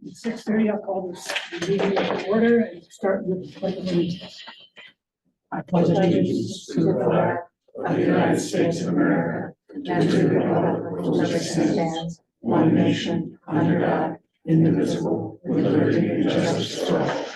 It's 6:30. I'll call this meeting to order and start with the pledge of allegiance. I pledge allegiance to the flag of the United States of America and to the republic for which it stands, one nation, under God, indivisible, with liberty and justice for all.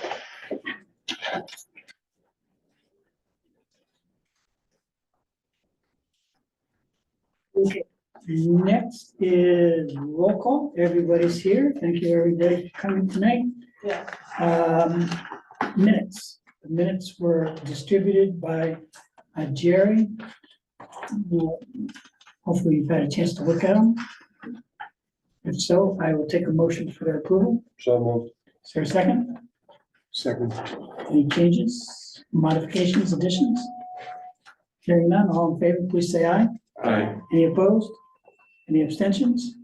Okay, next is roll call. Everybody's here. Thank you, everybody, for coming tonight. Yeah. Minutes. The minutes were distributed by Jerry. Hopefully you've had a chance to look at them. If so, I will take a motion for their approval. So moved. Is there a second? Second. Any changes, modifications, additions? Hearing none, all in favor, please say aye. Aye. Any opposed? Any abstentions?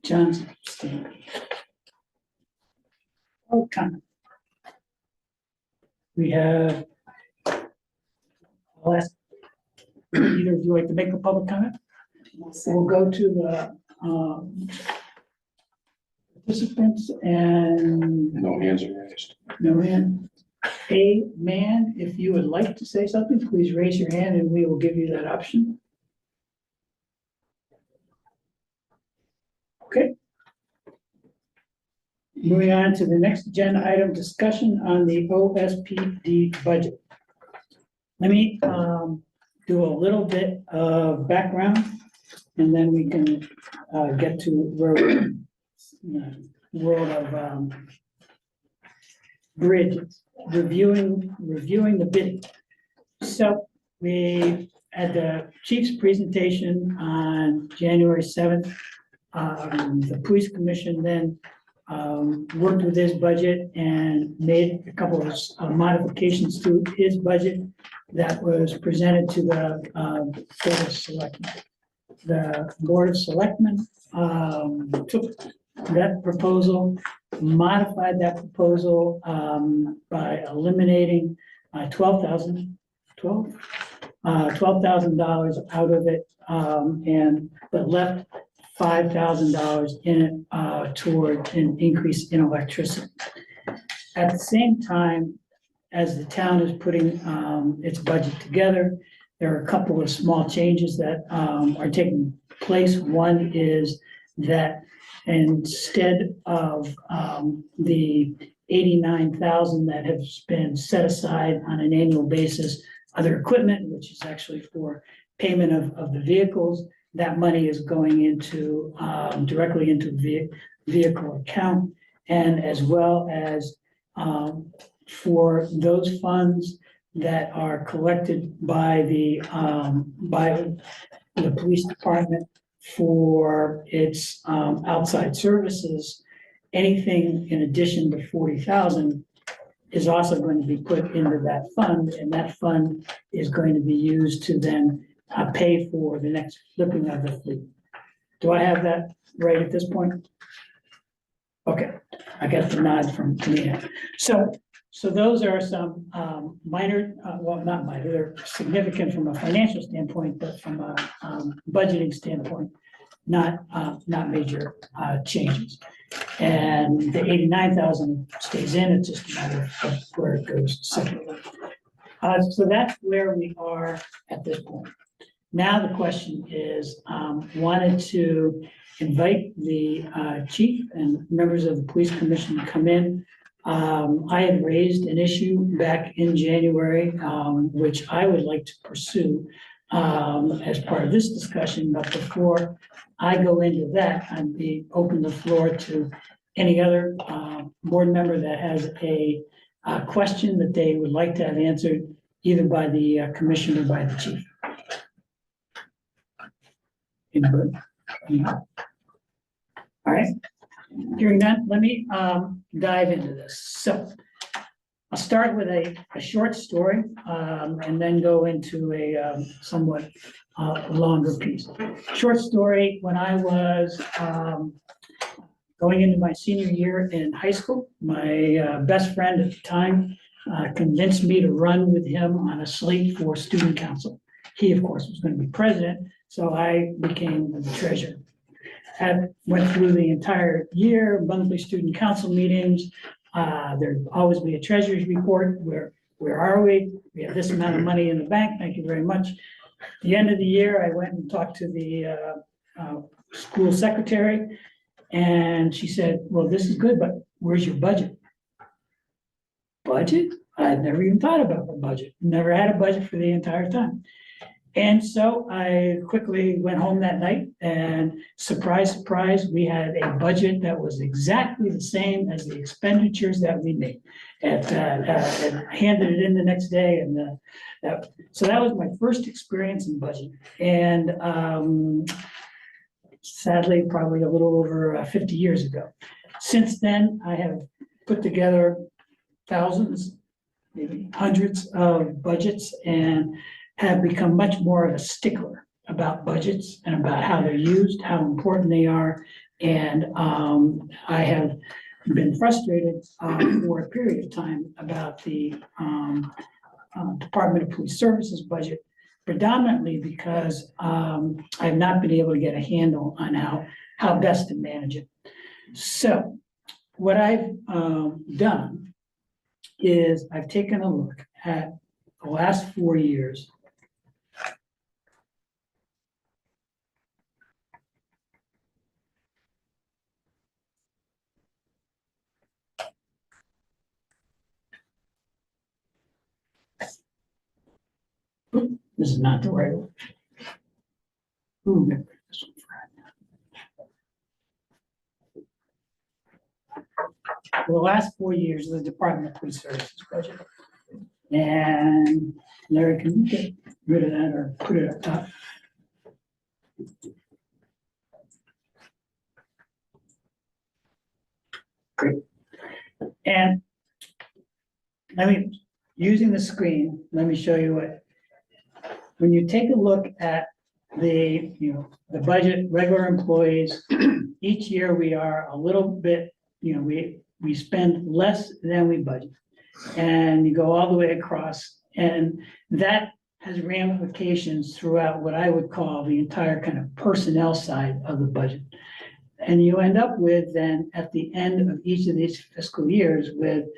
John's abstaining. Oh, comment. We have. I'll ask, either of you like to make a public comment? We'll go to the participants and No hands are raised. no hand. A man, if you would like to say something, please raise your hand and we will give you that option. Okay. Moving on to the next agenda item, discussion on the OSPD budget. Let me do a little bit of background and then we can get to where we're world of bridges, reviewing the bidding. So we had the chief's presentation on January 7th. The police commission then worked with his budget and made a couple of modifications to his budget that was presented to the Board of Selectmen. The Board of Selectmen took that proposal, modified that proposal by eliminating $12,000 out of it, but left $5,000 in it toward an increase in electricity. At the same time, as the town is putting its budget together, there are a couple of small changes that are taking place. One is that instead of the $89,000 that has been set aside on an annual basis, other equipment, which is actually for payment of the vehicles, that money is going into directly into the vehicle account, and as well as for those funds that are collected by the police department for its outside services, anything in addition to 40,000 is also going to be put into that fund, and that fund is going to be used to then pay for the next flipping of the fleet. Do I have that right at this point? Okay, I got the nod from Leanne. So those are some minor, well, not minor, they're significant from a financial standpoint, but from a budgeting standpoint, not major changes. And the 89,000 stays in, it's just a matter of where it goes separately. So that's where we are at this point. Now the question is, wanted to invite the chief and members of the police commission to come in. I had raised an issue back in January, which I would like to pursue as part of this discussion. But before I go into that, I'd be open the floor to any other board member that has a question that they would like to have answered, either by the commission or by the chief. Anybody? All right. Hearing that, let me dive into this. So I'll start with a short story and then go into a somewhat longer piece. Short story, when I was going into my senior year in high school, my best friend at the time convinced me to run with him on a slate for student council. He, of course, was going to be president, so I became the treasurer. went through the entire year, monthly student council meetings. There'd always be a treasurer's report, where are we? We have this amount of money in the bank, thank you very much. At the end of the year, I went and talked to the school secretary, and she said, well, this is good, but where's your budget? Budget? I've never even thought about the budget, never had a budget for the entire time. And so I quickly went home that night, and surprise, surprise, we had a budget that was exactly the same as the expenditures that we made. And handed it in the next day, and so that was my first experience in budget. And sadly, probably a little over 50 years ago. Since then, I have put together thousands, maybe hundreds of budgets, and have become much more of a stickler about budgets and about how they're used, how important they are. And I have been frustrated for a period of time about the Department of Police Services budget, predominantly because I've not been able to get a handle on how best to manage it. So what I've done is I've taken a look at the last 4 years. This is not the right one. Ooh, maybe this one for the last 4 years of the Department of Police Services budget. And Larry, can you get rid of that or put it up top? Great. And using the screen, let me show you what. When you take a look at the budget, regular employees, each year we are a little bit, we spend less than we budget. And you go all the way across, and that has ramifications throughout what I would call the entire kind of personnel side of the budget. And you end up with then at the end of each of these fiscal years with,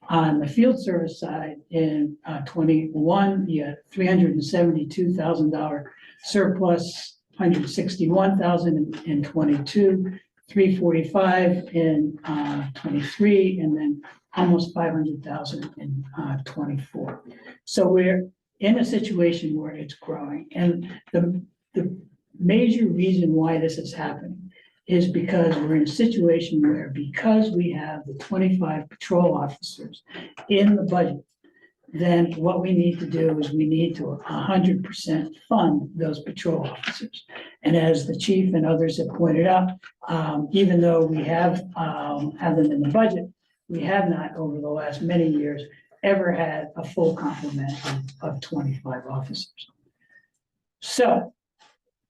on the field service side in 21, you had $372,000 surplus, $161,000 in 22, $345,000 in 23, and then almost $500,000 in 24. So we're in a situation where it's growing, and the major reason why this is happening is because we're in a situation where, because we have the 25 patrol officers in the budget, then what we need to do is we need to 100% fund those patrol officers. And as the chief and others have pointed out, even though we have them in the budget, we have not over the last many years ever had a full complement of 25 officers. So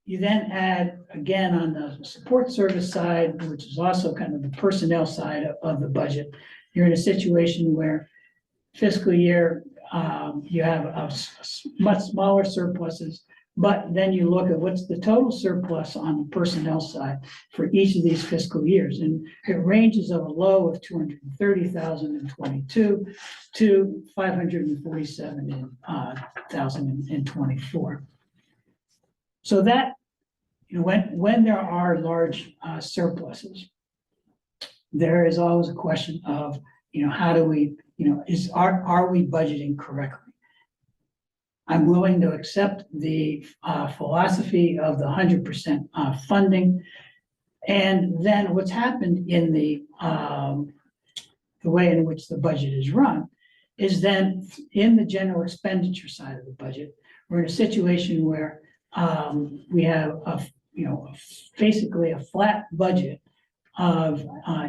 you then add, again, on the support service side, which is also kind of the personnel side of the budget, you're in a situation where fiscal year, you have a much smaller surpluses, but then you look at what's the total surplus on the personnel side for each of these fiscal years. And it ranges of a low of 230,000 in 22 to 547,000 in 24. So that, when there are large surpluses, there is always a question of, how do we, are we budgeting correctly? I'm willing to accept the philosophy of the 100% funding. And then what's happened in the way in which the budget is run is then in the general expenditure side of the budget, we're in a situation where we have basically a flat budget of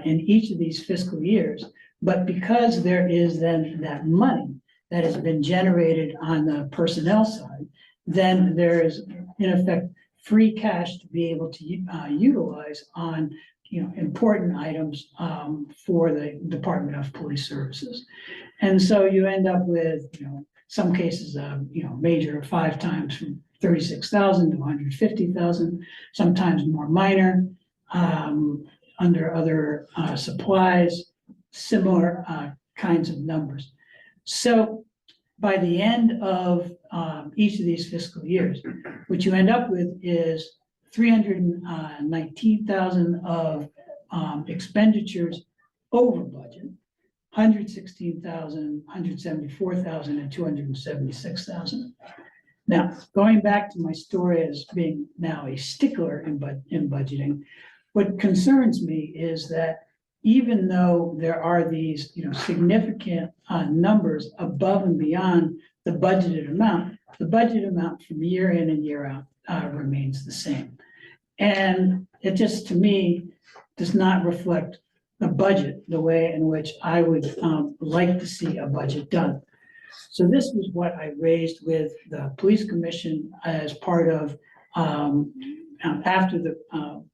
in each of these fiscal years, but because there is then that money that has been generated on the personnel side, then there is in effect free cash to be able to utilize on important items for the Department of Police Services. And so you end up with some cases of major 5 times from 36,000 to 150,000, sometimes more minor. under other supplies, similar kinds of numbers. So by the end of each of these fiscal years, what you end up with is 319,000 of expenditures over budget, 116,000, 174,000, and 276,000. Now, going back to my story as being now a stickler in budgeting, what concerns me is that even though there are these, significant numbers above and beyond the budgeted amount from year in and year out remains the same. And it just, to me, does not reflect a budget the way in which I would like to see a budget done. So this was what I raised with the police commission as part of, after the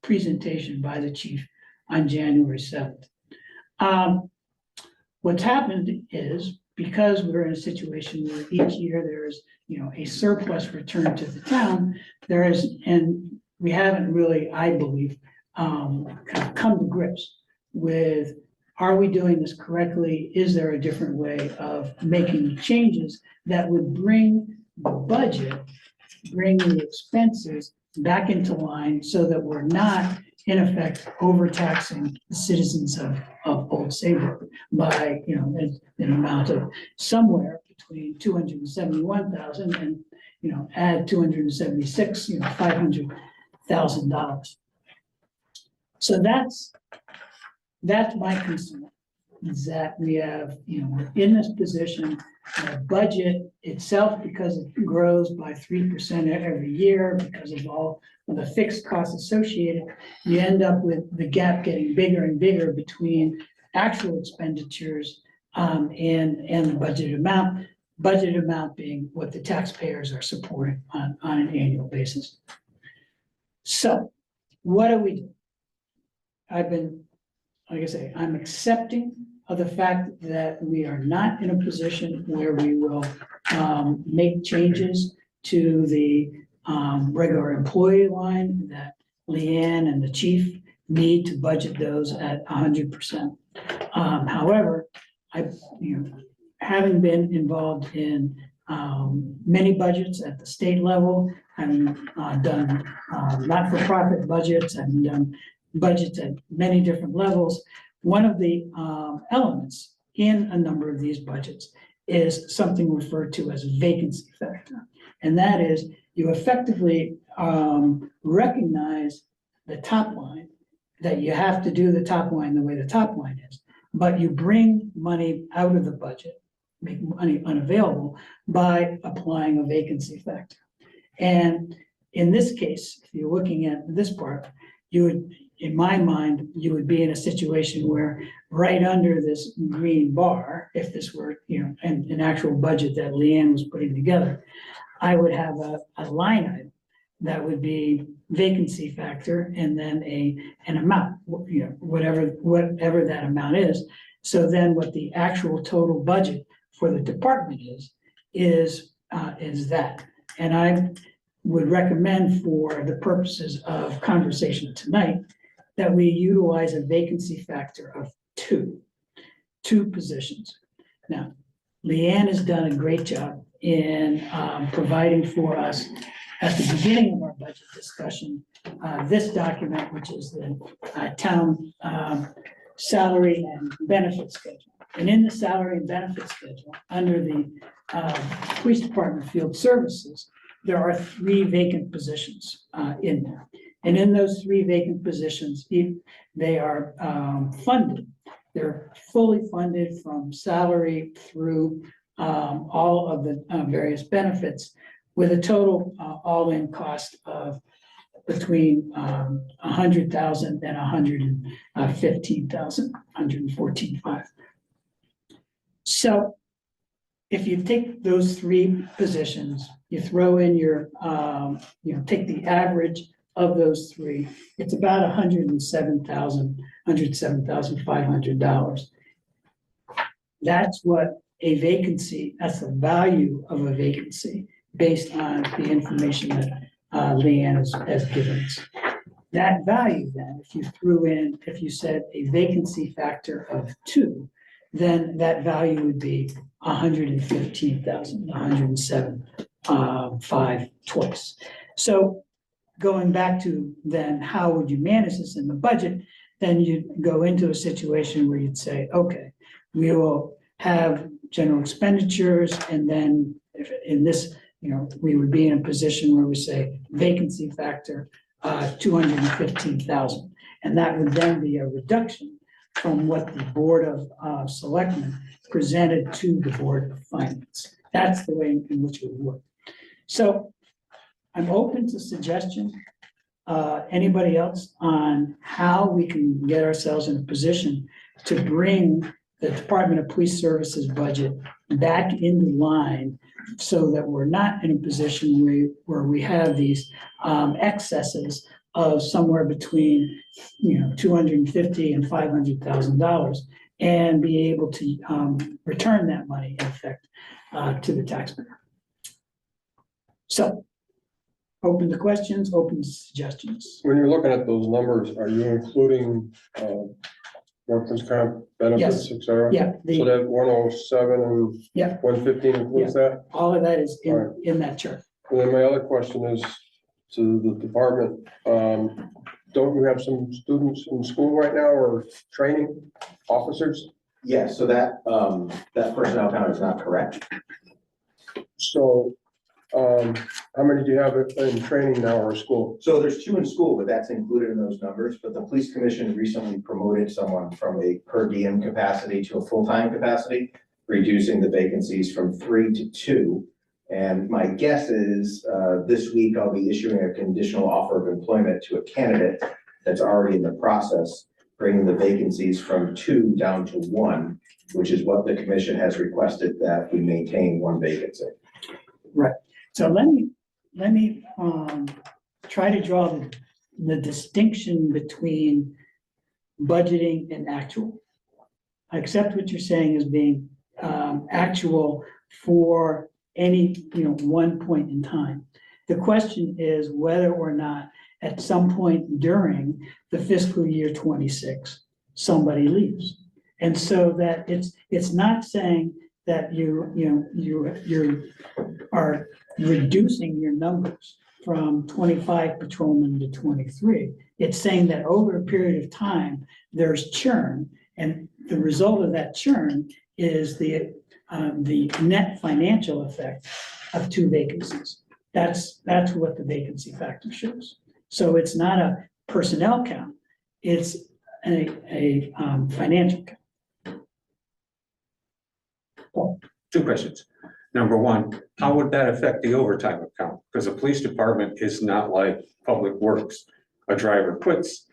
presentation by the chief on January 7th. What's happened is, because we're in a situation where each year there is, a surplus return to the town, and we haven't really, I believe, kind of come to grips with, are we doing this correctly? Is there a different way of making changes that would bring the budget, bring the expenses back into line so that we're not, in effect, overtaxing the citizens of Old Saybrook by, an amount of somewhere between 271,000 and, add 276, $500,000. So that's my concern, is that we have, we're in this position, the budget itself, because it grows by 3% every year, because of all of the fixed costs associated, you end up with the gap getting bigger and bigger between actual expenditures and the budgeted amount being what the taxpayers are supporting on an annual basis. So what do we do? Like I say, I'm accepting of the fact that we are not in a position where we will make changes to the regular employee line, that Leanne and the chief need to budget those at 100%. However, having been involved in many budgets at the state level, having done not-for-profit budgets, and done budgets at many different levels, one of the elements in a number of these budgets is something referred to as vacancy factor. And that is, you effectively recognize the top line, that you have to do the top line the way the top line is, but you bring money out of the budget, make money unavailable by applying a vacancy factor. And in this case, if you're looking at this part, you would, in my mind, you would be in a situation where right under this green bar, if this were, an actual budget that Leanne was putting together, I would have a line item that would be vacancy factor and then an amount, whatever that amount is. So then what the actual total budget for the department is that. And I would recommend, for the purposes of conversation tonight, that we utilize a vacancy factor of two positions. Now, Leanne has done a great job in providing for us at the beginning of our budget discussion, this document, which is the town salary and benefit schedule. And in the salary and benefit schedule, under the police department field services, there are 3 vacant positions in there. And in those 3 vacant positions, they are funded. They're fully funded from salary through all of the various benefits, with a total all-in cost of between $100,000 and $115,000, $114,500. So if you take those 3 positions, you throw in your, take the average of those 3, it's about $107,500. That's what a vacancy, that's the value of a vacancy based on the information that Leanne has given us. that value then, if you threw in, if you said a vacancy factor of 2, then that value would be 115,000, 107, 5 twice. So going back to then, how would you manage this in the budget? Then you'd go into a situation where you'd say, okay, we will have general expenditures, and then if in this, we would be in a position where we say vacancy factor, 215,000. And that would then be a reduction from what the Board of Selectmen presented to the Board of Finance. That's the way in which it would work. So I'm open to suggestion. Anybody else on how we can get ourselves in a position to bring the Department of Police Services budget back into line so that we're not in a position where we have these excesses of somewhere between, $250,000 and $500,000, and be able to return that money in effect to the taxpayer. So, open to questions, open to suggestions. When you're looking at those numbers, are you including workers' comp benefits, Yes. et cetera? Yeah, So that 107 and Yeah. 115 includes that? all of that is Right. in that chart. And then my other question is to the department, don't you have some students in school right now or training officers? Yes, so that personnel count is not correct. So, how many do you have in training now or school? So there's 2 in school, but that's included in those numbers. But the police commission recently promoted someone from a per diem capacity to a full-time capacity, reducing the vacancies from 3 to 2. And my guess is this week I'll be issuing a conditional offer of employment to a candidate that's already in the process, bringing the vacancies from 2 down to 1, which is what the commission has requested, that we maintain 1 vacancy. Right. So let me try to draw the distinction between budgeting and actual. I accept what you're saying as being actual for any, one point in time. The question is whether or not at some point during the fiscal year 26, somebody leaves. And so that it's not saying that you are reducing your numbers from 25 patrolmen to 23. It's saying that over a period of time, there's churn, and the result of that churn is the net financial effect of 2 vacancies. That's what the vacancy factor shows. So it's not a personnel count, it's a financial count. Two questions. Number one, how would that affect the overtime account? Because the police department is not like public works. A driver quits,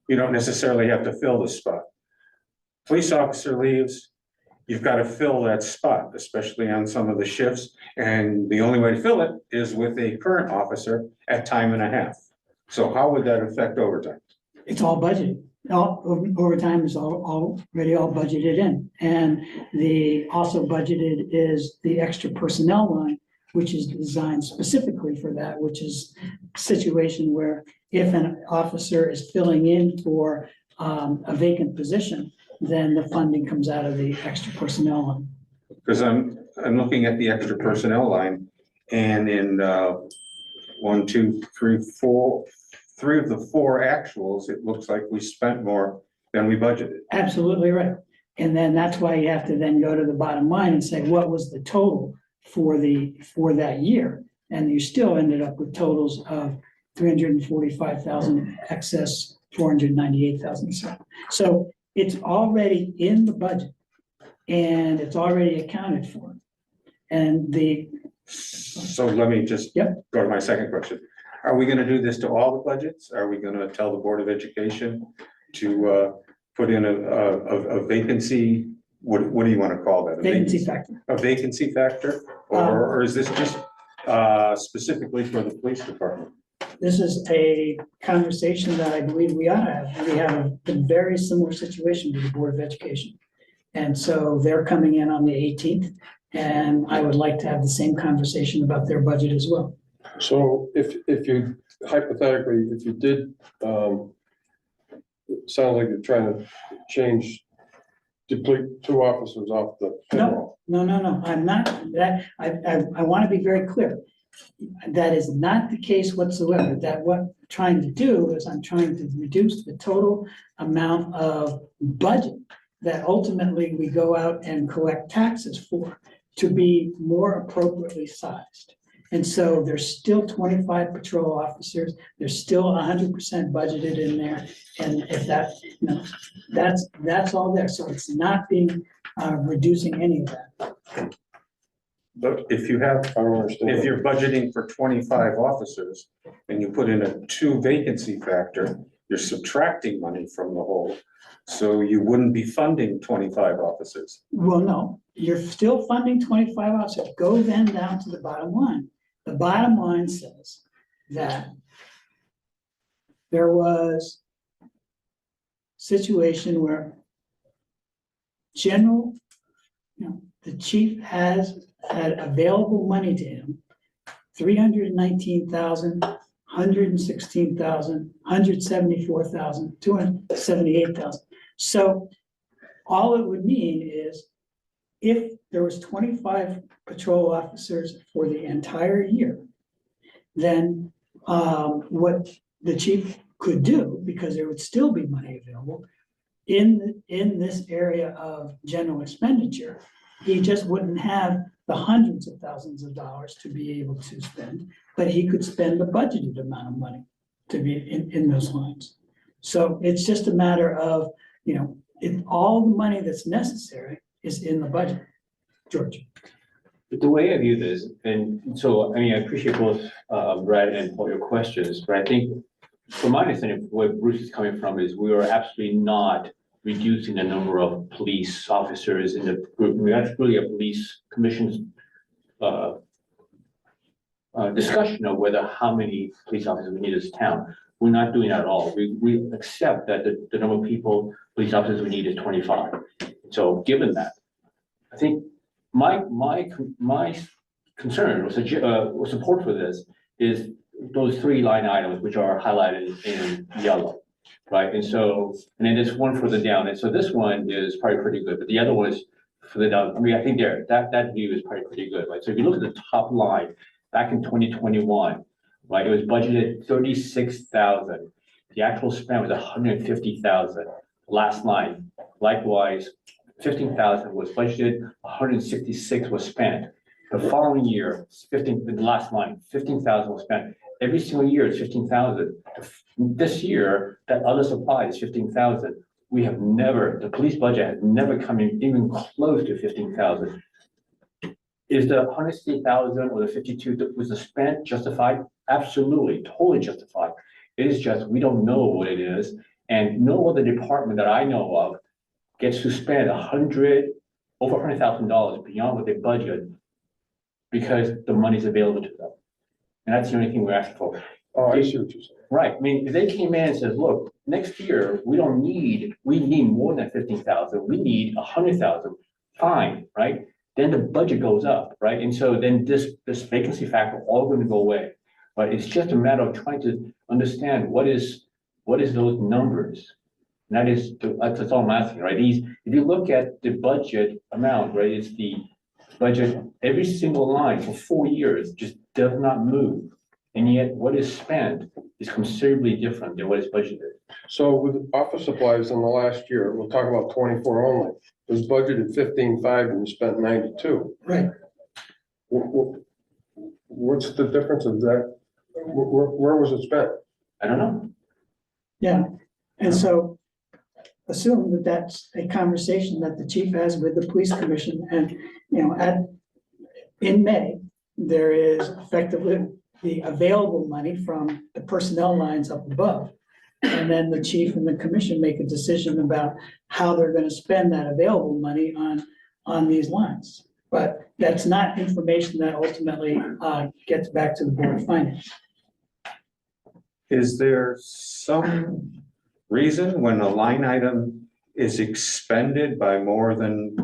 you don't necessarily have to fill the spot. Police officer leaves, you've got to fill that spot, especially on some of the shifts. And the only way to fill it is with a current officer at time and a half. So how would that affect overtime? It's all budgeted. Overtime is already all budgeted in. And also budgeted is the extra personnel line, which is designed specifically for that, which is a situation where if an officer is filling in for a vacant position, then the funding comes out of the extra personnel line. Because I'm looking at the extra personnel line, and in 1, 2, 3, 4, 3 of the 4 actuals, it looks like we spent more than we budgeted. Absolutely right. And then that's why you have to then go to the bottom line and say, what was the total for that year? And you still ended up with totals of 345,000 excess, 498,000. So it's already in the budget and it's already accounted for. And So let me just go to my second question. Are we going to do this to all the budgets? Are we going to tell the Board of Education to put in a vacancy? What do you want to call that? vacancy factor. A vacancy factor? Or is this just specifically for the police department? This is a conversation that I believe we ought to have. We have a very similar situation with the Board of Education. And so they're coming in on the 18th, and I would like to have the same conversation about their budget as well. So if you hypothetically, if you did, it sounds like you're trying to change, deplete two officers off the payroll. No, I'm not, I want to be very clear. That is not the case whatsoever, that what I'm trying to do is I'm trying to reduce the total amount of budget that ultimately we go out and collect taxes for, to be more appropriately sized. And so there's still 25 patrol officers, there's still 100% budgeted in there, and if that, that's all there, so it's not being, reducing any of that. But if you have, I don't understand. if you're budgeting for 25 officers and you put in a 2 vacancy factor, you're subtracting money from the whole. So you wouldn't be funding 25 officers. Well, no, you're still funding 25 officers. Go then down to the bottom line. The bottom line says that there was a situation where the chief has had available money to him, 319,000, 116,000, 174,000, 278,000. So all it would mean is if there was 25 patrol officers for the entire year, then what the chief could do, because there would still be money available in this area of general expenditure, he just wouldn't have the hundreds of thousands of dollars to be able to spend, but he could spend the budgeted amount of money to be in those lines. So it's just a matter of, if all the money that's necessary is in the budget. George. But the way I view this, and so, I appreciate both Brad and Paul your questions, but I think from my understanding, where Bruce is coming from is we are absolutely not reducing the number of police officers in the group. That's really a police commission's discussion of whether how many police officers we need in this town. We're not doing that at all. We accept that the number of people, police officers we need is 25. So given that, I think my concern or support for this is those 3 line items which are highlighted in yellow, right? And so, and then there's one further down, and so this one is probably pretty good, but the other one is further down. I think that view is probably pretty good, right? So if you look at the top line, back in 2021, right, it was budgeted 36,000. The actual spend was 150,000. Last line, likewise, 15,000 was budgeted, 166 was spent. The following year, the last line, 15,000 was spent. Every single year it's 15,000. This year, that other supply is 15,000. We have never, the police budget has never come in even close to 15,000. Is the 160,000 or the 52 that was the spent justified? Absolutely, totally justified. It is just, we don't know what it is. And no other department that I know of gets to spend over $100,000 beyond what they budget because the money's available to them. And that's the only thing we're asking for. Oh, I see what you're saying. Right, I mean, if they came in and says, look, next year, we need more than 15,000, we need 100,000, fine, right? Then the budget goes up, right? And so then this vacancy factor all going to go away. But it's just a matter of trying to understand what is those numbers. And that's all I'm asking, right? If you look at the budget amount, right, it's the budget, every single line for 4 years just does not move. And yet what is spent is considerably different than what is budgeted. So with office supplies in the last year, we'll talk about 24 only, it was budgeted 15.5 and you spent 92. Right. What's the difference of that? Where was it spent? I don't know. Yeah, and so assume that that's a conversation that the chief has with the police commission, and, in May, there is effectively the available money from the personnel lines up above. And then the chief and the commission make a decision about how they're gonna spend that available money on these lines. But that's not information that ultimately gets back to the Board of Finance. Is there some reason when a line item is expended by more than,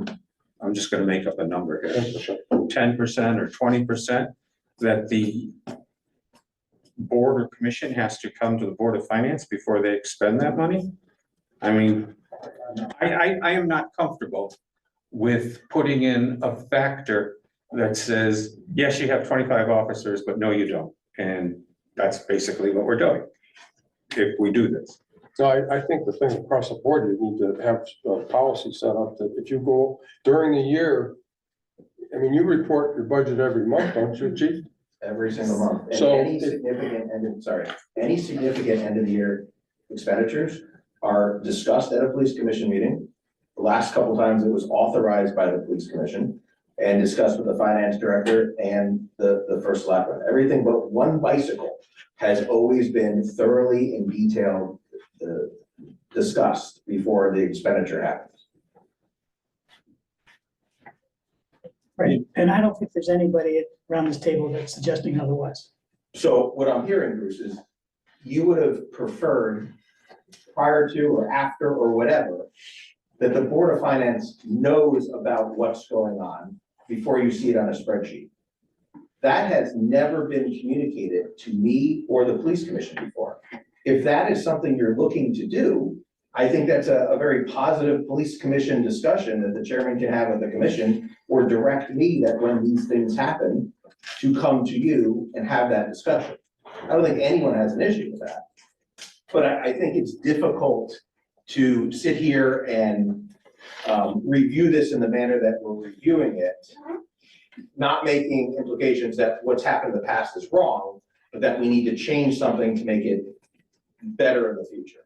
I'm just gonna make up a number here, 10% or 20%, that the board or commission has to come to the Board of Finance before they expend that money? I mean, I am not comfortable with putting in a factor that says, yes, you have 25 officers, but no, you don't. And that's basically what we're doing if we do this. So I think the thing across the board, you need to have a policy set up that if you go during the year, I mean, you report your budget every month, don't you, chief? Every single month. And So any if- significant any significant end of the year expenditures are discussed at a police commission meeting. The last couple times it was authorized by the police commission and discussed with the finance director and the first selectman. Everything but one bicycle has always been thoroughly and detailed discussed before the expenditure happens. Right, and I don't think there's anybody around this table that's suggesting otherwise. So what I'm hearing, Bruce, is you would have preferred prior to or after or whatever, that the Board of Finance knows about what's going on before you see it on a spreadsheet. That has never been communicated to me or the police commission before. If that is something you're looking to do, I think that's a very positive police commission discussion that the chairman can have with the commission, or direct me that when these things happen, to come to you and have that discussion. I don't think anyone has an issue with that. But I think it's difficult to sit here and review this in the manner that we're reviewing it, not making implications that what's happened in the past is wrong, but that we need to change something to make it better in the future,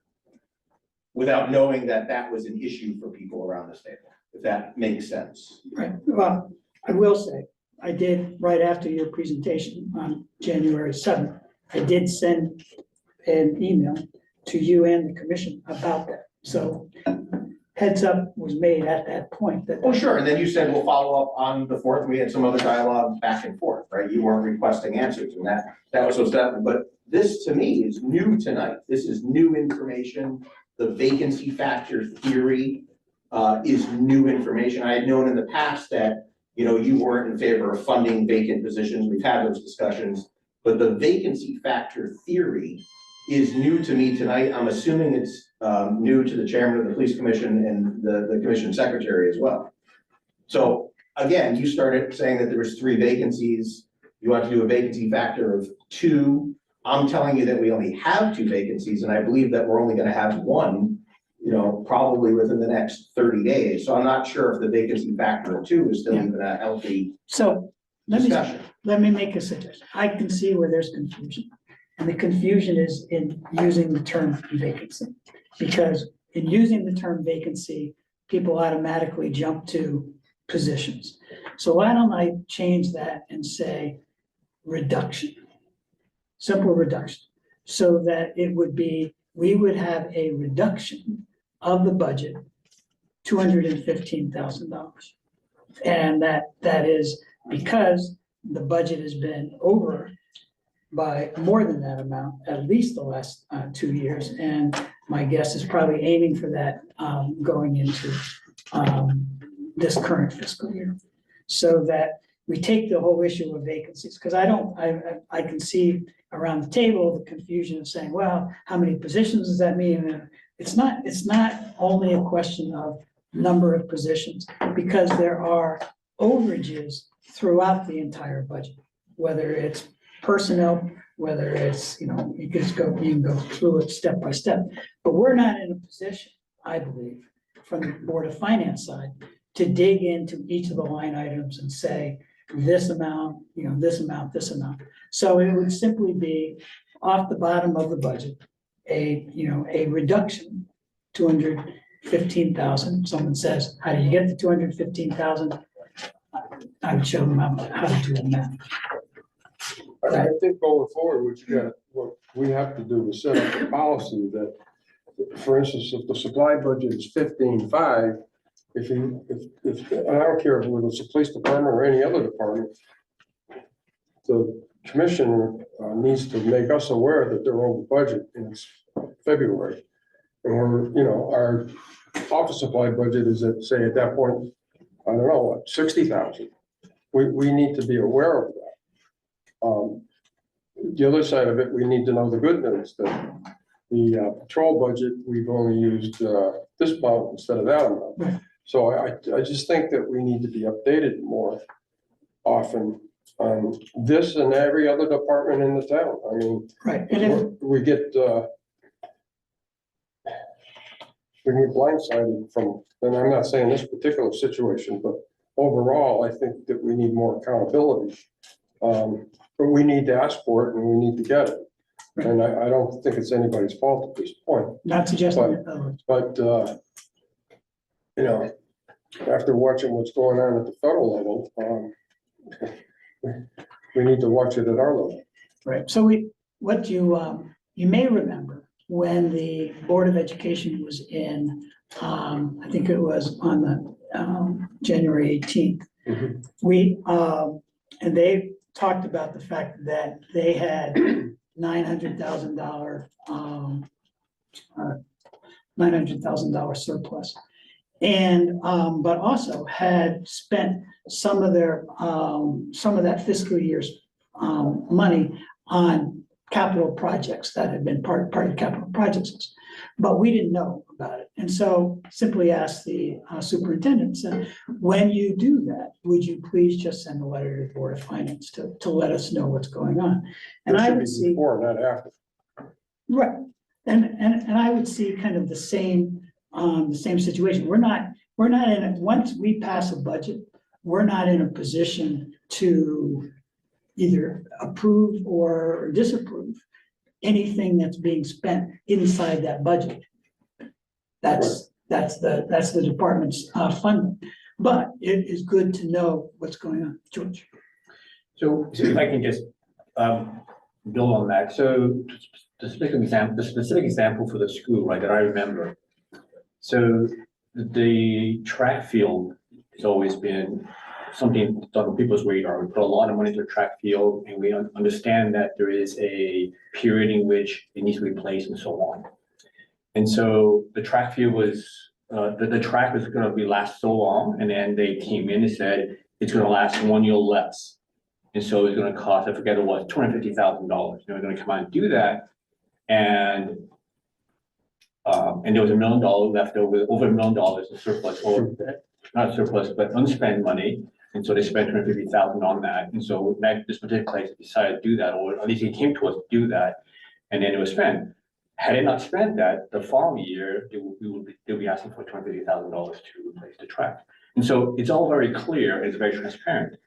without knowing that that was an issue for people around this table, if that makes sense. Right, well, I will say, I did, right after your presentation on January 7th, I did send an email to you and the commission about that. So heads up was made at that point that. Oh, sure, and then you said we'll follow up on the 4th, we had some other dialogue back and forth, right? You weren't requesting answers, and that was what's happening, but this to me is new tonight. This is new information. The vacancy factor theory is new information. I had known in the past that, you know, you weren't in favor of funding vacant positions. We've had those discussions, but the vacancy factor theory is new to me tonight. I'm assuming it's new to the chairman of the police commission and the commission secretary as well. So again, you started saying that there was 3 vacancies. You want to do a vacancy factor of 2. I'm telling you that we only have 2 vacancies, and I believe that we're only gonna have 1, you know, probably within the next 30 days. So I'm not sure if the vacancy factor of 2 is still even a healthy So let discussion. me make a suggestion. I can see where there's confusion. And the confusion is in using the term vacancy. Because in using the term vacancy, people automatically jump to positions. So why don't I change that and say reduction? Simple reduction, so that it would be, we would have a reduction of the budget, $215,000. And that is because the budget has been over by more than that amount, at least the last 2 years. And my guess is probably aiming for that going into this current fiscal year. So that we take the whole issue of vacancies, because I can see around the table the confusion of saying, well, how many positions does that mean? And it's not only a question of number of positions, because there are overages throughout the entire budget, whether it's personnel, whether it's, you know, you can go through it step by step. But we're not in a position, I believe, from the Board of Finance side, to dig into each of the line items and say, this amount, you know, this amount, this amount. So it would simply be off the bottom of the budget, a reduction, 215,000. Someone says, how do you get the 215,000? I would show them how to do the math. I think going forward, what we have to do is set up a policy that, for instance, if the supply budget is 15.5, if I don't care if it was the police department or any other department, the commissioner needs to make us aware that they're over budget in February. And our office supply budget is at, say, at that point, I don't know, 60,000. We need to be aware of that. the other side of it, we need to know the good news, that the patrol budget, we've only used this amount instead of that amount. Right. So I just think that we need to be updated more often on this and every other department in the town. I mean, Right, and if, we get blindsided from, and I'm not saying this particular situation, but overall, I think that we need more accountability. But we need to ask for it and we need to get it. And I don't think it's anybody's fault at this point, not suggesting that, but, you know, after watching what's going on at the federal level, we need to watch it at our level. right, so what you may remember, when the Board of Education was in, I think it was on the, January 18th. Mhm. We, and they talked about the fact that they had $900,000, $900,000 surplus. And, but also had spent some of that fiscal year's, money on capital projects that had been part of capital projects. But we didn't know about it. And so simply asked the superintendent, said, when you do that, would you please just send a letter to the Board of Finance to let us know what's going on? And It I should would be see, before, not after. right, and I would see kind of the same situation. We're not in it, once we pass a budget, we're not in a position to either approve or disapprove anything that's being spent inside that budget. That's the department's funding, but it is good to know what's going on. George? So if I can just build on that. So the specific example for the school, right, that I remember. So the track field has always been something that's on people's radar. We put a lot of money into the track field, and we understand that there is a period in which it needs to be replaced and so on. And so the track field was, the track was gonna be last so long, and then they came in and said, it's gonna last 1 year less. And so it's gonna cost, I forget what, $250,000. They're gonna come out and do that. And there was $1 million left over $1 million in surplus, or not surplus, but unspent money. And so they spent $250,000 on that. And so this particular place decided to do that, or at least it came to us to do that. And then it was spent. Had it not spent that, the following year, they'll be asking for $250,000 to replace the track. And so it's all very clear, it's very transparent.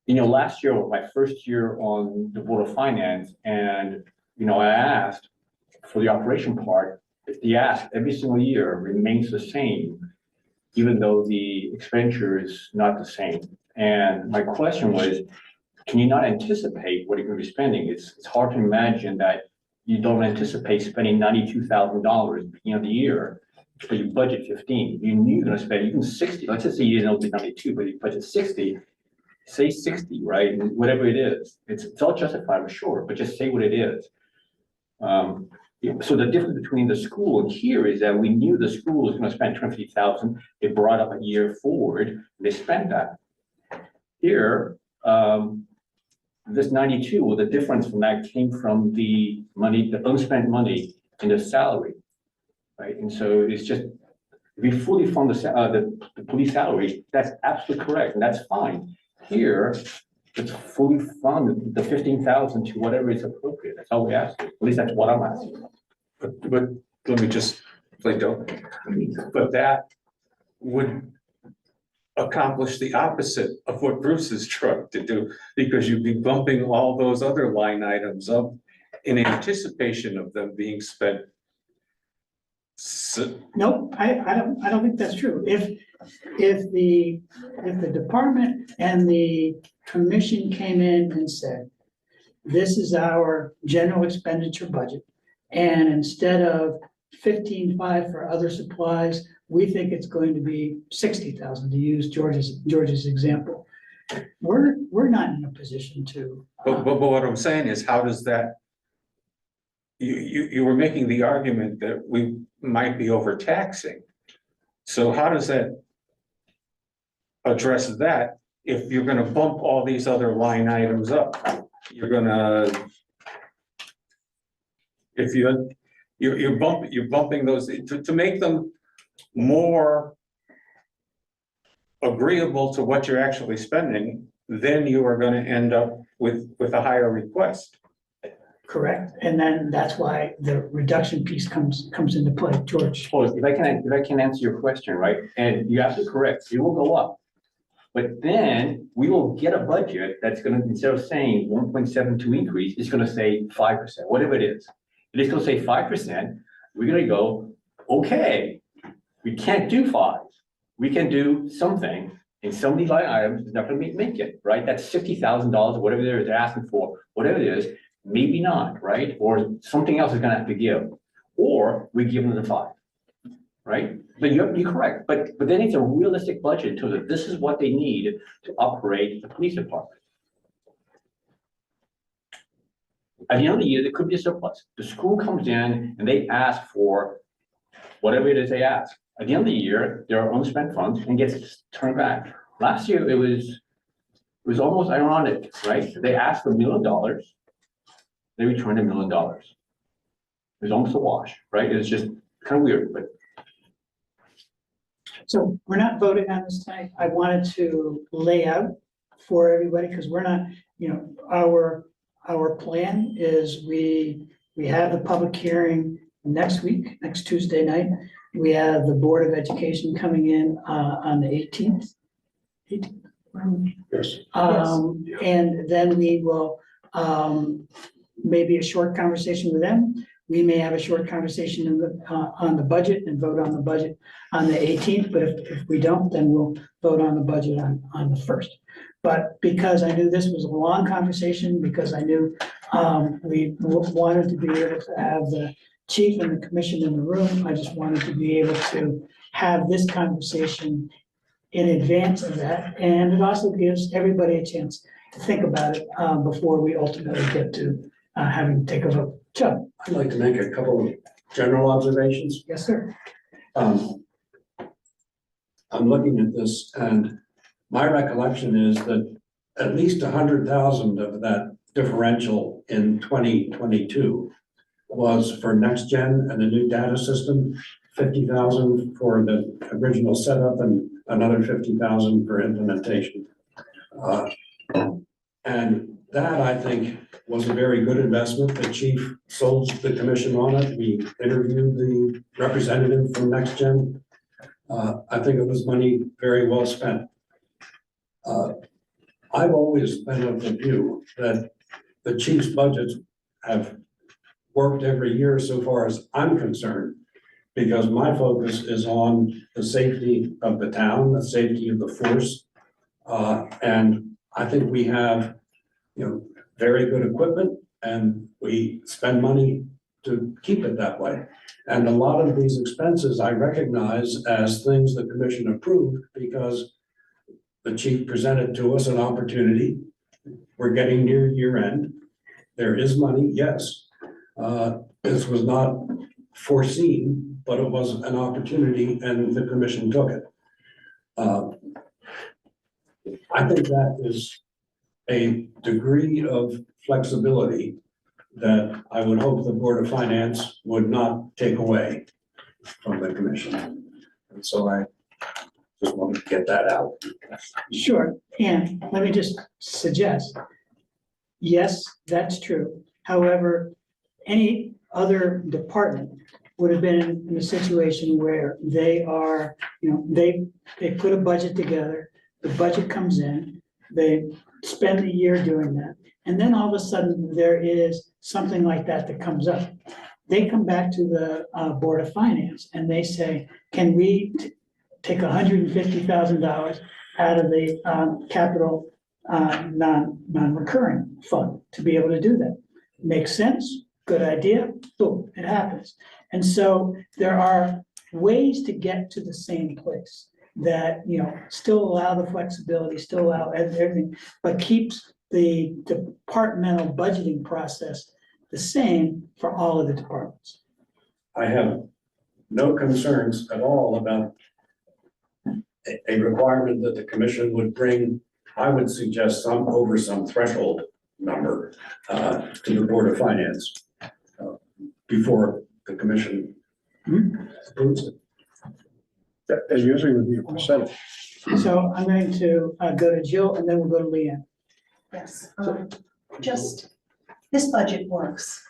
You know, last year was my first year on the Board of Finance, and, you know, I asked for the operation part, if the ask every single year remains the same, even though the expenditure is not the same. And my question was, can you not anticipate what you're gonna be spending? It's hard to imagine that you don't anticipate spending $92,000 at the beginning of the year, but you budget 15. You knew you're gonna spend even 60. Let's just say you didn't know it's 92, but you budget 60. Say 60, right? And whatever it is, it's all justified, I'm sure, but just say what it is. So the difference between the school and here is that we knew the school was going to spend $250,000. They brought up a year forward, and they spent that. Here, this 92, well, the difference from that came from the money, the unspent money in the salary, right? And so it's just, if we fully fund the police salary, that's absolutely correct, and that's fine. Here, it's fully funded, the 15,000 to whatever is appropriate. That's all we ask. At least that's what I'm asking. But let me just play dough. But that would accomplish the opposite of what Bruce is trying to do, because you'd be bumping all those other line items up in anticipation of them being spent. Nope, I don't think that's true. If the department and the commission came in and said, this is our general expenditure budget, and instead of 15.5 for other supplies, we think it's going to be 60,000, to use George's example. We're not in a position to. But what I'm saying is, how does that? You were making the argument that we might be overtaxing. So how does that address that if you're gonna bump all these other line items up? you're gonna, if you're bumping those, to make them more agreeable to what you're actually spending, then you are gonna end up with a higher request. Correct, and then that's why the reduction piece comes into play, George. Well, if I can answer your question, right, and you're absolutely correct, it will go up. But then we will get a budget that's gonna, instead of saying 1.72 increase, it's gonna say 5%, whatever it is. It is gonna say 5%, we're gonna go, okay, we can't do 5. We can do something, and some of these line items is not gonna make it, right? That's $50,000, whatever they're asking for, whatever it is, maybe not, right? Or something else is gonna have to give, or we give them the 5, right? But you're correct, but then it's a realistic budget to that this is what they need to operate the police department. At the end of the year, there could be a surplus. The school comes in and they ask for whatever it is they ask. At the end of the year, there are unspent funds and gets turned back. Last year, it was almost ironic, right? They asked for $1 million. They returned $1 million. It was almost a wash, right? It was just kind of weird, but. So we're not voting on this tonight. I wanted to lay out for everybody, because we're not, our plan is we have the public hearing next week, next Tuesday night. We have the Board of Education coming in on the 18th. Yes. And then we will, maybe a short conversation with them. We may have a short conversation on the budget and vote on the budget on the 18th, but if we don't, then we'll vote on the budget on the 1st. But because I knew this was a long conversation, because I knew we wanted to be able to have the chief and the commission in the room, I just wanted to be able to have this conversation in advance of that. And it also gives everybody a chance to think about it before we ultimately get to having to take a vote. Chuck? I'd like to make a couple of general observations. Yes, sir. I'm looking at this, and my recollection is that at least 100,000 of that differential in 2022 was for next gen and the new data system, 50,000 for the original setup, and another 50,000 for implementation. And that, I think, was a very good investment. The chief sold the commission on it. We interviewed the representative from Next Gen. I think it was money very well spent. I've always been of the view that the chief's budgets have worked every year so far as I'm concerned, because my focus is on the safety of the town, the safety of the force. And I think we have, very good equipment, and we spend money to keep it that way. And a lot of these expenses I recognize as things the commission approved because the chief presented to us an opportunity. We're getting near year end. There is money, yes. This was not foreseen, but it was an opportunity and the commission took it. I think that is a degree of flexibility that I would hope the Board of Finance would not take away from the commission. And so I just want to get that out. Sure, and let me just suggest, yes, that's true. However, any other department would have been in a situation where they are, they put a budget together, the budget comes in, they spend a year doing that, and then all of a sudden there is something like that comes up. They come back to the Board of Finance and they say, can we take $150,000 out of the capital non-recurring fund to be able to do that? Makes sense, good idea, boom, it happens. And so there are ways to get to the same place that, still allow the flexibility, still allow everything, but keeps the departmental budgeting process the same for all of the departments. I have no concerns at all about a requirement that the commission would bring, I would suggest some threshold number to the Board of Finance before the commission approves it. That usually would be a percentage. So I'm going to go to Jill and then we'll go to Leanne. Yes, just, this budget works.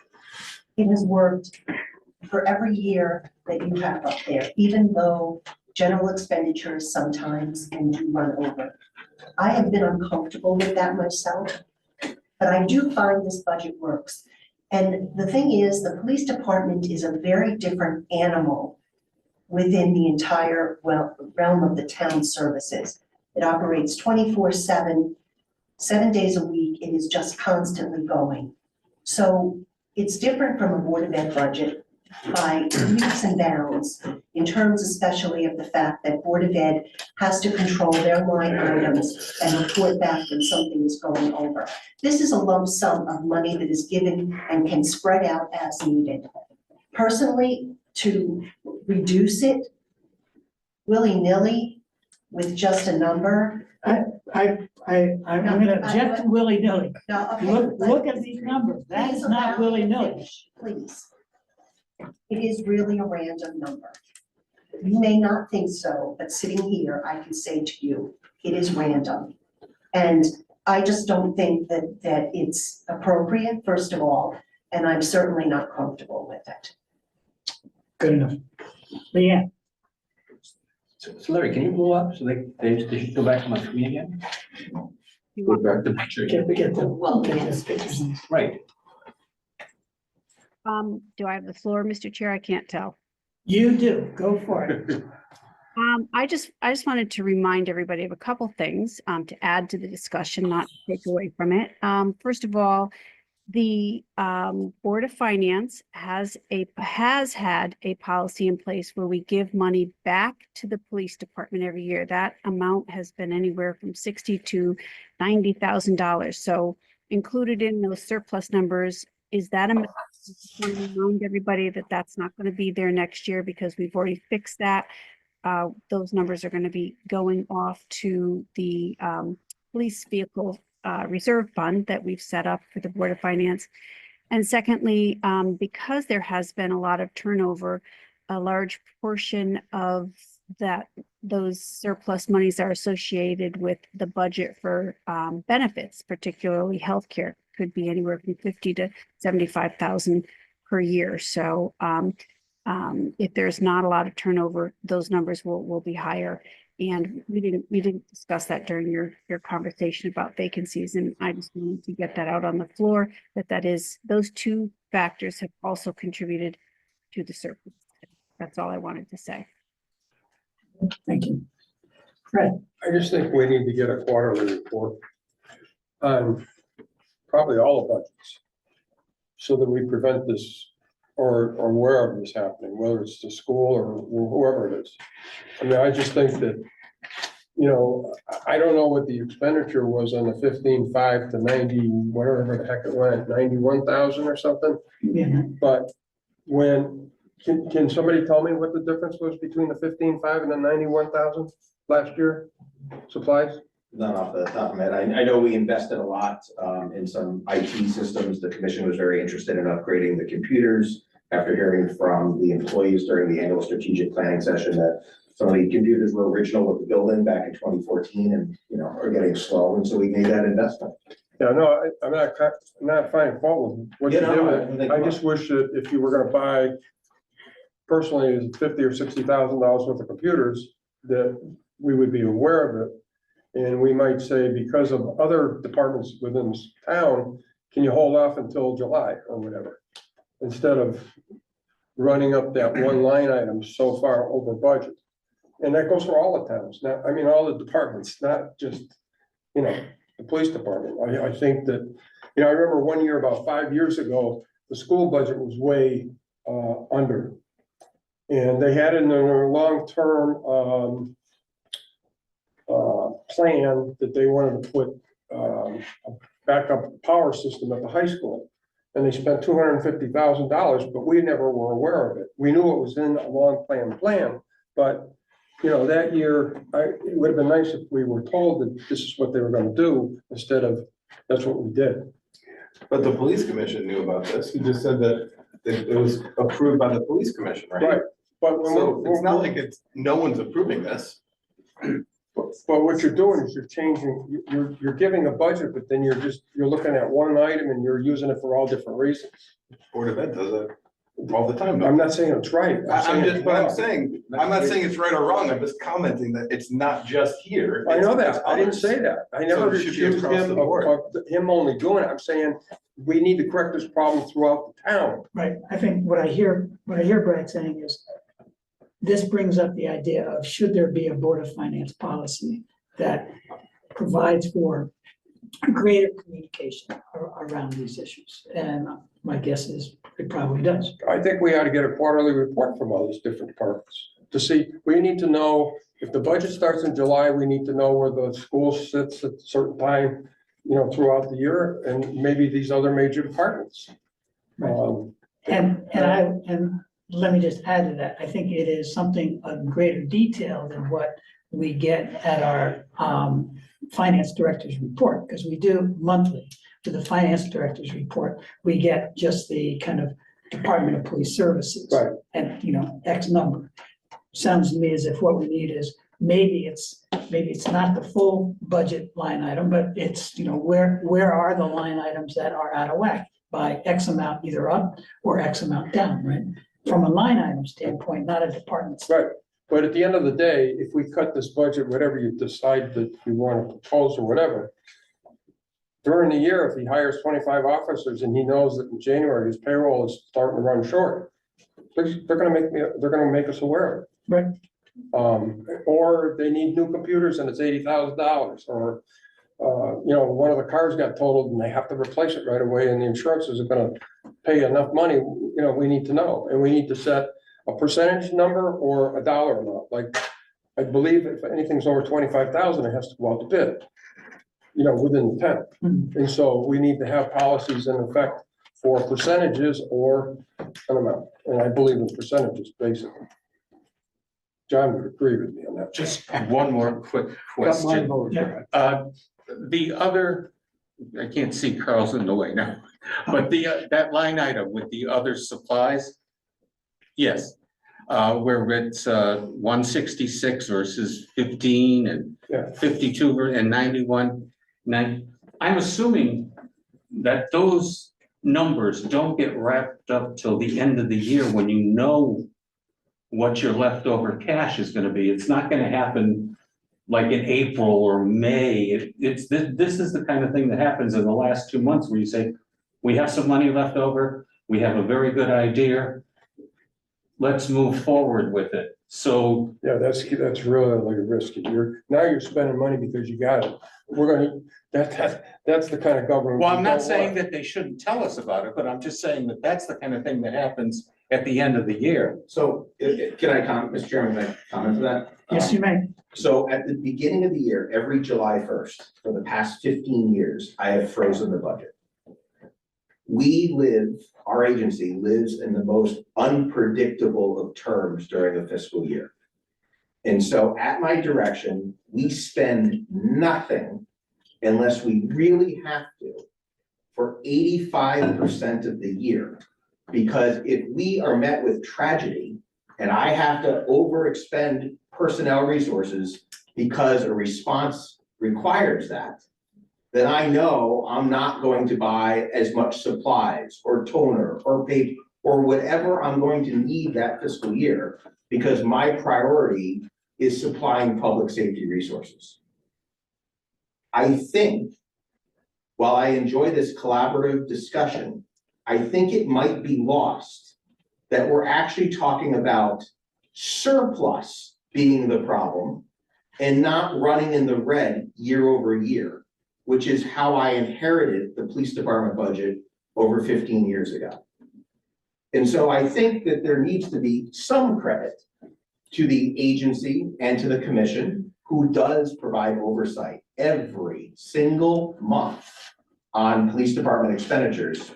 It has worked for every year that you have up there, even though general expenditures sometimes can do run over. I have been uncomfortable with that myself, but I do find this budget works. And the thing is, the police department is a very different animal within the entire realm of the town services. It operates 24/7, 7 days a week. It is just constantly going. So it's different from a Board of Ed budget by leaps and bounds, in terms especially of the fact that Board of Ed has to control their line items and report back when something is going over. This is a lump sum of money that is given and can spread out as needed. Personally, to reduce it willy-nilly with just a number. I'm gonna object to willy-nilly. No, okay, Look at these numbers. That is not willy-nilly. please. It is really a random number. You may not think so, but sitting here, I can say to you, it is random. And I just don't think that it's appropriate, first of all, and I'm certainly not comfortable with it. Good enough. Leanne, So Larry, can you blow up so they should go back to my screen again? Go back to the picture. get the Well, get yes. the pictures in. Right. Do I have the floor, Mr. Chair? I can't tell. You do, go for it. I just wanted to remind everybody of a couple things, to add to the discussion, not take away from it. First of all, the, Board of Finance has had a policy in place where we give money back to the police department every year. That amount has been anywhere from $60,000 to $90,000. So included in those surplus numbers is that amount. Just want to remind everybody that that's not going to be there next year because we've already fixed that. Those numbers are going to be going off to the police vehicle reserve fund that we've set up for the Board of Finance. And secondly, because there has been a lot of turnover, a large portion of those surplus monies are associated with the budget for benefits, particularly healthcare. Could be anywhere from 50 to 75,000 per year. So if there's not a lot of turnover, those numbers will be higher. And we didn't discuss that during your conversation about vacancies. And I just wanted to get that out on the floor, those two factors have also contributed to the surplus. That's all I wanted to say. Thank you. Fred, I just think we need to get a quarterly report on probably all the budgets, so that we prevent this or aware of this happening, whether it's the school or whoever it is. I mean, I just think that, I don't know what the expenditure was on the 15.5 to 90, whatever the heck it went, 91,000 or something. yeah, But can somebody tell me what the difference was between the 15.5 and the 91,000 last year? Supplies? Not off the top of my head. I know we invested a lot in some IT systems. The commission was very interested in upgrading the computers after hearing from the employees during the annual strategic planning session that some of the computers were original with the building back in 2014 and, are getting slow. And so we made that investment. Yeah, no, I'm not finding fault with what you Yeah, no, did. I just wish that if you were gonna buy personally $50,000 or $60,000 worth of computers, that we would be aware of it. And we might say, because of other departments within this town, can you hold off until July or whatever? Instead of running up that one line item so far over budget. And that goes for all the towns, all the departments, not just, the police department. I think that, I remember one year, about 5 years ago, the school budget was way under. And they had in their long-term plan that they wanted to put a backup power system at the high school. And they spent $250,000, but we never were aware of it. We knew it was in a long plan, but that year, it would have been nice if we were told that this is what they were gonna do, instead of, that's what we did. But the police commission knew about this. He just said that it was approved by the police commission, right? Right, but when So it's not like no one's approving this. But what you're doing is you're changing, you're giving a budget, but then you're looking at one item and you're using it for all different reasons. Board of Ed does it all the time. I'm not saying it's right. I'm saying just, but I'm it's saying, I'm not saying it's right or wrong. I'm just commenting that it's not just here. wrong. I know it's that. I didn't others. say that. I So never it should be accused across him the board. of him only doing it. I'm saying we need to correct this problem throughout the town. Right, I think what I hear Brad saying is, this brings up the idea of, should there be a Board of Finance policy that provides for greater communication around these issues? And my guess is it probably does. I think we ought to get a quarterly report from all these different departments to see, we need to know, if the budget starts in July, we need to know where the school sits at a certain time, throughout the year, and maybe these other major departments. Right. And let me just add to that, I think it is something of greater detail than what we get at our finance director's report, because we do monthly to the finance director's report, we get just the kind of Department of Police Services. Right. And, X number. Sounds to me as if what we need is, maybe it's not the full budget line item, but it's, where are the line items that are out of whack by X amount either up or X amount down, right? From a line item standpoint, not a department. Right, but at the end of the day, if we cut this budget, whatever you decide that you want to propose or whatever, during the year, if he hires 25 officers and he knows that in January his payroll is starting to run short, they're gonna make us aware of it. Right. Or they need new computers and it's $80,000, or one of the cars got totaled and they have to replace it right away and the insurance isn't gonna pay enough money, we need to know, and we need to set a percentage number or a dollar amount. Like, I believe if anything's over 25,000, it has to go out to bid, within the tent. And so we need to have policies in effect for percentages or an amount, and I believe in percentages, basically. John would agree with me on that. Just one more quick Got my question. vote. Yeah. The other, I can't see Carl's in the way now, but that line item with the other supplies. Yes, where it's 166 versus 15 and Yeah. 52 and 91. Now, I'm assuming that those numbers don't get wrapped up till the end of the year when you know what your leftover cash is gonna be. It's not gonna happen like in April or May. This is the kind of thing that happens in the last 2 months where you say, we have some money left over, we have a very good idea, let's move forward with it. So, Yeah, that's really risky. You're spending money because you got it. That's the kind of government. well, I'm we not don't saying want. that they shouldn't tell us about it, but I'm just saying that that's the kind of thing that happens at the end of the year. So, can I comment, Mr. Chairman, can I comment to that? Yes, you may. So at the beginning of the year, every July 1st, for the past 15 years, I have frozen the budget. Our agency lives in the most unpredictable of terms during the fiscal year. And so at my direction, we spend nothing unless we really have to for 85% of the year. Because if we are met with tragedy and I have to overexpend personnel resources because a response requires that, then I know I'm not going to buy as much supplies or toner or paper or whatever I'm going to need that fiscal year, because my priority is supplying public safety resources. I think, while I enjoy this collaborative discussion, I think it might be lost that we're actually talking about surplus being the problem and not running in the red year over year, which is how I inherited the police department budget over 15 years ago. And so I think that there needs to be some credit to the agency and to the commission, who does provide oversight every single month on police department expenditures,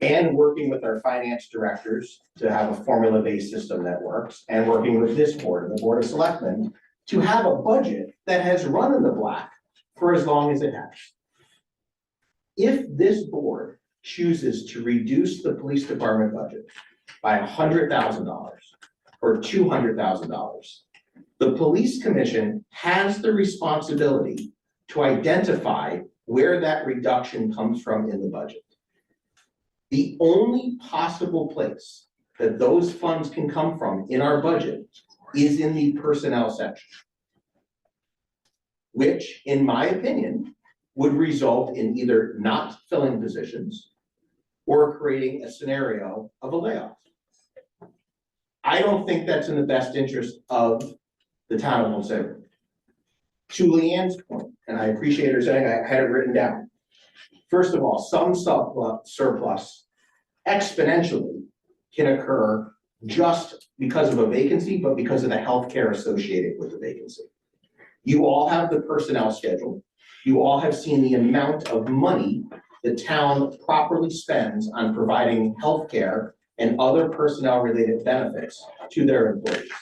and working with our finance directors to have a formula-based system that works, and working with this board and the Board of Selectmen to have a budget that has run in the black for as long as it has. If this board chooses to reduce the police department budget by $100,000 or $200,000, the police commission has the responsibility to identify where that reduction comes from in the budget. The only possible place that those funds can come from in our budget is in the personnel section, which, in my opinion, would result in either not filling positions or creating a scenario of a layoff. I don't think that's in the best interest of the town of Old Saybrook. To Leanne's point, and I appreciate her saying, I had it written down. First of all, some surplus exponentially can occur just because of a vacancy, but because of the healthcare associated with the vacancy. You all have the personnel schedule. You all have seen the amount of money the town properly spends on providing healthcare and other personnel related benefits to their employees.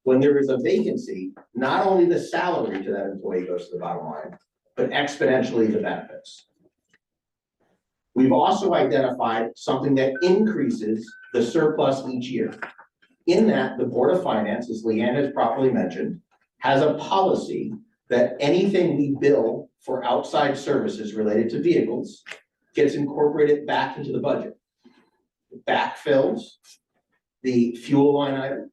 When there is a vacancy, not only the salary to that employee goes to the bottom line, but exponentially the benefits. We've also identified something that increases the surplus each year. In that, the Board of Finance, as Leanne has properly mentioned, has a policy that anything we bill for outside services related to vehicles gets incorporated back into the budget. It backfills the fuel line item.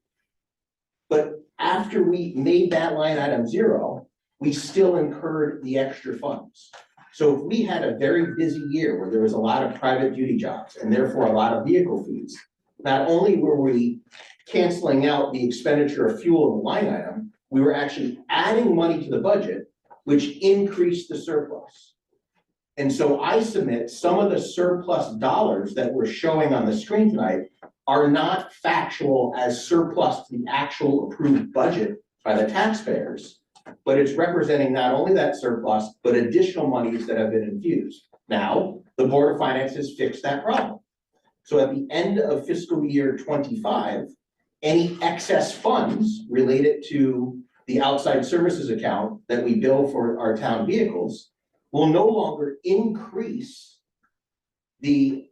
But after we made that line item zero, we still incurred the extra funds. So if we had a very busy year where there was a lot of private duty jobs and therefore a lot of vehicle fees, not only were we canceling out the expenditure of fuel in the line item, we were actually adding money to the budget, which increased the surplus. And so I submit some of the surplus dollars that we're showing on the screen tonight are not factual as surplus to the actual approved budget by the taxpayers, but it's representing not only that surplus, but additional monies that have been infused. Now, the Board of Finance has fixed that problem. So at the end of fiscal year 25, any excess funds related to the outside services account that we bill for our town vehicles will no longer increase the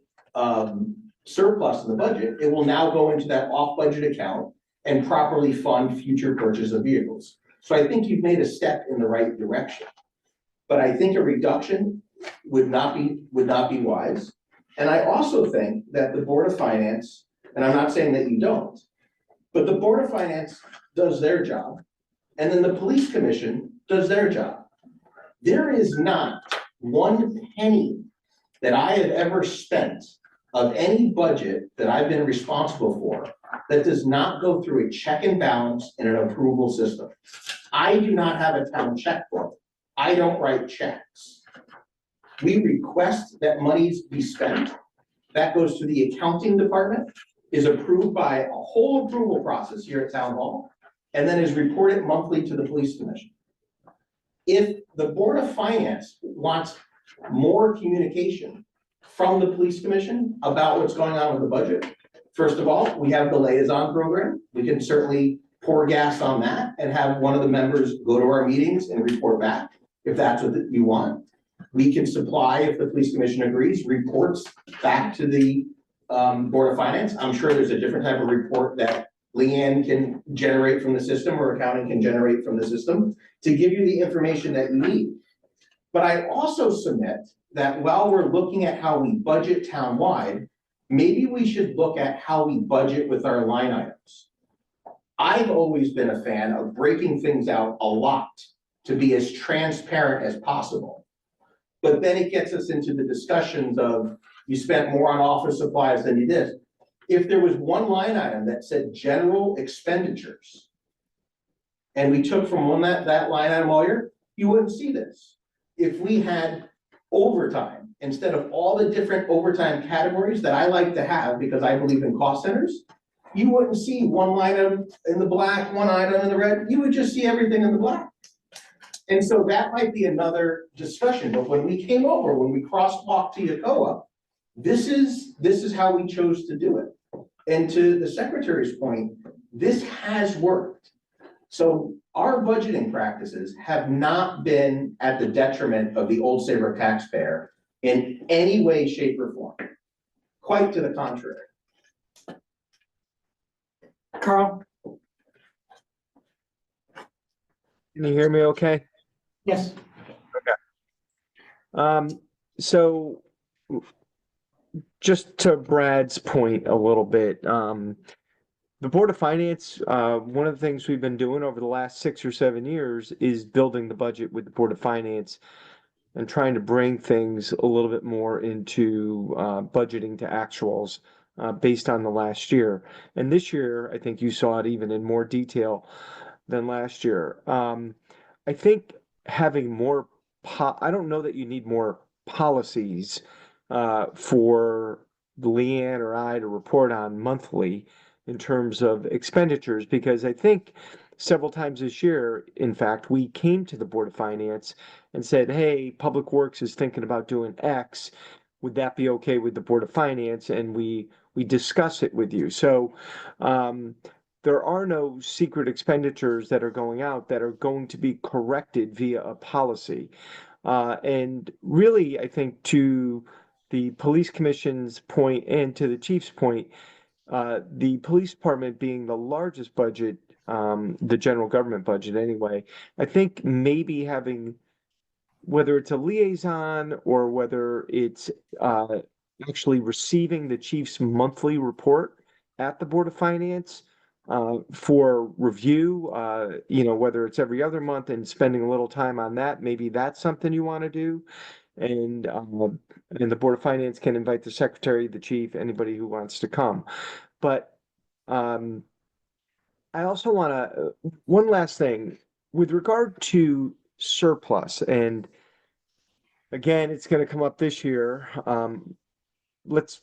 surplus in the budget. It will now go into that off-budget account and properly fund future purchase of vehicles. So I think you've made a step in the right direction. But I think a reduction would not be wise. And I also think that the Board of Finance, and I'm not saying that you don't, but the Board of Finance does their job, and then the Police Commission does their job. There is not one penny that I have ever spent of any budget that I've been responsible for that does not go through a check and balance in an approval system. I do not have a town checkbook. I don't write checks. We request that monies be spent. That goes to the accounting department, is approved by a whole approval process here at Town Hall, and then is reported monthly to the Police Commission. If the Board of Finance wants more communication from the Police Commission about what's going on with the budget, first of all, we have the liaison program. We can certainly pour gas on that and have one of the members go to our meetings and report back if that's what you want. We can supply, if the Police Commission agrees, reports back to the Board of Finance. I'm sure there's a different type of report that Leanne can generate from the system or accounting can generate from the system to give you the information that you need. But I also submit that while we're looking at how we budget townwide, maybe we should look at how we budget with our line items. I've always been a fan of breaking things out a lot to be as transparent as possible. But then it gets us into the discussions of you spent more on office supplies than you did. If there was one line item that said general expenditures, and we took from that line item all year, you wouldn't see this. If we had overtime, instead of all the different overtime categories that I like to have because I believe in cost centers, you wouldn't see one item in the black, one item in the red, you would just see everything in the black. And so that might be another discussion, but when we came over, when we crosswalked to Yacoa, this is how we chose to do it. And to the Secretary's point, this has worked. So our budgeting practices have not been at the detriment of the Old Saybrook taxpayer in any way, shape, or form. Quite to the contrary. Carl? Can you hear me okay? Yes. So just to Brad's point a little bit, the Board of Finance, one of the things we've been doing over the last 6 or 7 years is building the budget with the Board of Finance and trying to bring things a little bit more into budgeting to actuals based on the last year. And this year, I think you saw it even in more detail than last year. I think having more, I don't know that you need more policies for Leanne or I to report on monthly in terms of expenditures, because I think several times this year, in fact, we came to the Board of Finance and said, hey, Public Works is thinking about doing X. Would that be okay with the Board of Finance? And we discuss it with you. So there are no secret expenditures that are going out that are going to be corrected via a policy. And really, I think to the police commission's point and to the chief's point, the police department being the largest budget, the general government budget anyway, I think maybe having, whether it's a liaison or whether it's actually receiving the chief's monthly report at the Board of Finance for review, whether it's every other month and spending a little time on that, maybe that's something you want to do. And the Board of Finance can invite the secretary, the chief, anybody who wants to come. But I also want to, one last thing with regard to surplus, and again, it's going to come up this year. Let's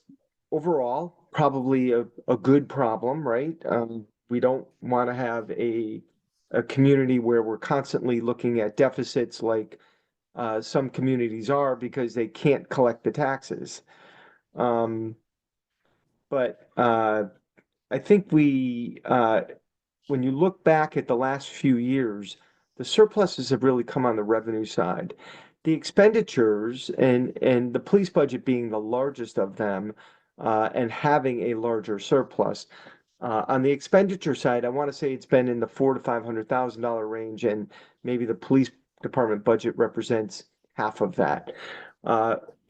overall probably a good problem, right? We don't want to have a community where we're constantly looking at deficits like some communities are because they can't collect the taxes. But I think when you look back at the last few years, the surpluses have really come on the revenue side. The expenditures and the police budget being the largest of them, and having a larger surplus. On the expenditure side, I want to say it's been in the $400,000 to $500,000 range, and maybe the police department budget represents half of that.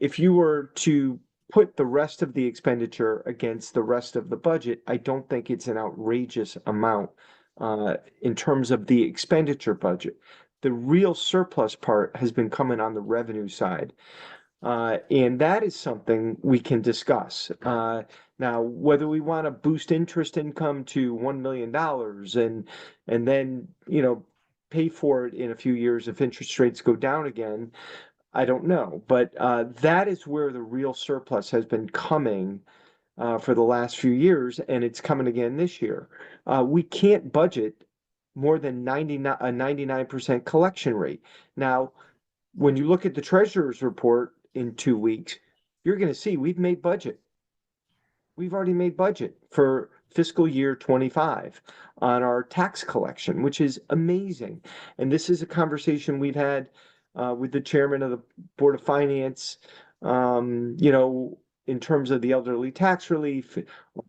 If you were to put the rest of the expenditure against the rest of the budget, I don't think it's an outrageous amount in terms of the expenditure budget. The real surplus part has been coming on the revenue side. And that is something we can discuss. Now, whether we want to boost interest income to $1 million and then, pay for it in a few years if interest rates go down again, I don't know. But that is where the real surplus has been coming for the last few years, and it's coming again this year. We can't budget more than a 99% collection rate. Now, when you look at the treasurer's report in 2 weeks, you're going to see we've made budget. We've already made budget for fiscal year 25 on our tax collection, which is amazing. And this is a conversation we've had with the chairman of the Board of Finance, in terms of the elderly tax relief,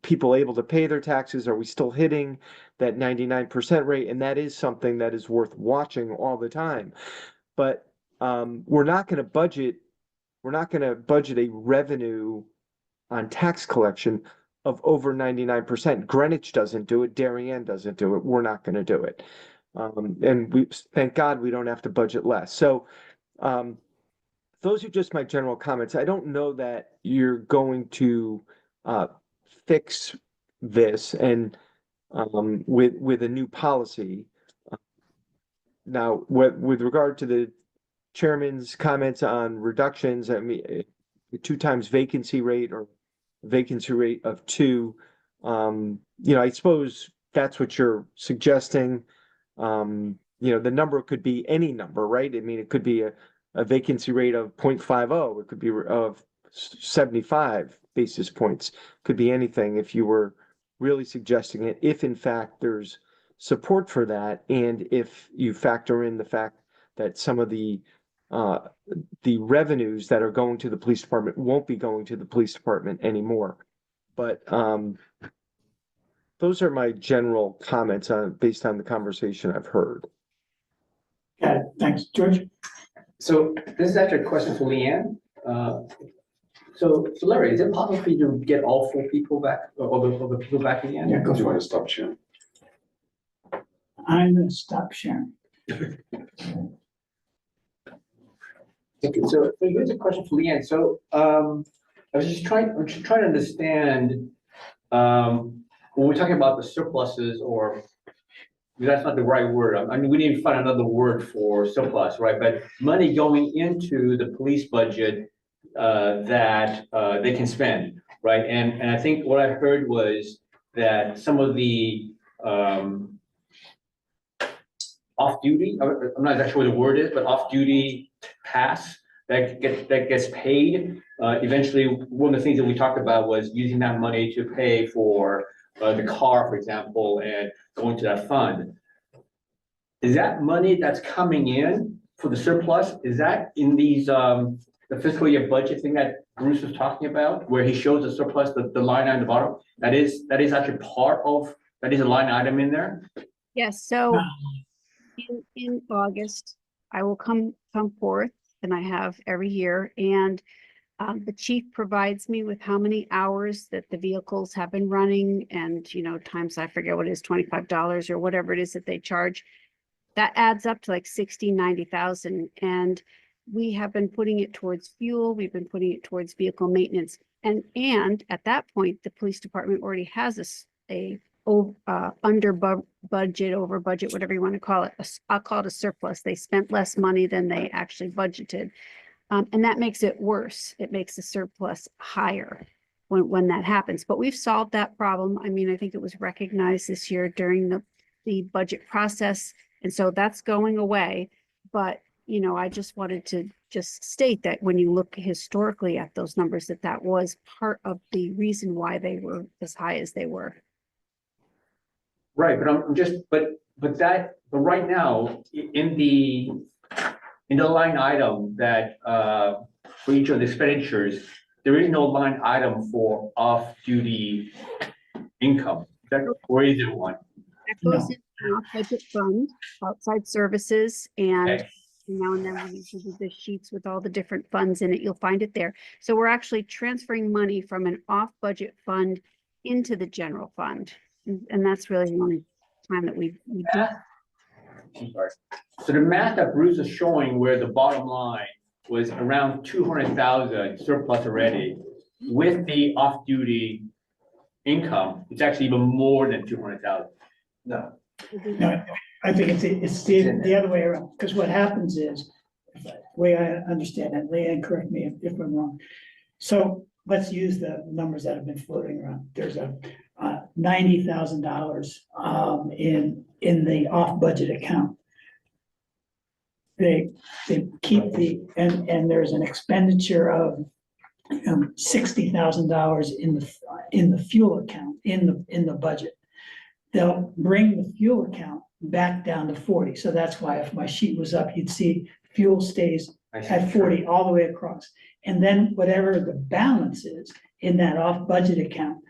people able to pay their taxes, are we still hitting that 99% rate? And that is something that is worth watching all the time. But we're not going to budget a revenue on tax collection of over 99%. Greenwich doesn't do it. Darien doesn't do it. We're not going to do it. And we thank God we don't have to budget less. So those are just my general comments. I don't know that you're going to fix this and with a new policy. Now, with regard to the chairman's comments on reductions, I mean, 2 times vacancy rate or vacancy rate of 2, I suppose that's what you're suggesting. The number could be any number, right? I mean, it could be a vacancy rate of 0.50, it could be of 75 basis points, could be anything if you were really suggesting it, if in fact there's support for that, and if you factor in the fact that some of the the revenues that are going to the police department won't be going to the police department anymore. But those are my general comments based on the conversation I've heard. Got it. Thanks. George? So this is actually a question for Leanne. So Larry, is it possible for you to get all four people back, or the people back again? Yeah, go for it, stop sharing. I'm gonna stop sharing. Okay, so here's a question for Leanne. So, I'm just trying to understand, when we're talking about the surpluses, or that's not the right word. I mean, we need to find another word for surplus, right? But money going into the police budget, that, they can spend, right? And I think what I heard was that some of the, off-duty, I'm not exactly sure what the word is, but off-duty pass that gets paid. Eventually, one of the things that we talked about was using that money to pay for the car, for example, and going to that fund. Is that money that's coming in for the surplus? Is that in these the fiscal year budget thing that Bruce was talking about, where he shows the surplus, the line on the bottom? That is actually part of, that is a line item in there? Yes, so in August, I will come forth, and I have every year, and the chief provides me with how many hours that the vehicles have been running, and, times, I forget what it is, $25 or whatever it is that they charge. That adds up to like 60, 90,000. And we have been putting it towards fuel. We've been putting it towards vehicle maintenance. And at that point, the police department already has a under budget, over budget, whatever you want to call it. I'll call it a surplus. They spent less money than they actually budgeted. And that makes it worse. It makes the surplus higher when that happens. But we've solved that problem. I mean, I think it was recognized this year during the budget process. And so that's going away. But, I just wanted to just state that when you look historically at those numbers, that was part of the reason why they were as high as they were. Right, but right now, in the line item that, for each of the expenditures, there is no line item for off-duty income. Or is there one? That goes into an off-budget fund, outside services, and Okay. now and then when you do the sheets with all the different funds in it, you'll find it there. So we're actually transferring money from an off-budget fund into the general fund. And that's really the only time that we do. I'm sorry. So the math that Bruce is showing, where the bottom line was around 200,000 surplus already, with the off-duty income, it's actually even more than 200,000. No. No, I think it's the other way around, because what happens is, the way I understand it, Leanne, correct me if I'm wrong. So let's use the numbers that have been floating around. There's a $90,000 in the off-budget account. They keep and there's an expenditure of $60,000 in the fuel account in the budget. They'll bring the fuel account back down to 40. So that's why if my sheet was up, you'd see fuel stays at 40 all the way across. And then whatever the balance is in that off-budget account,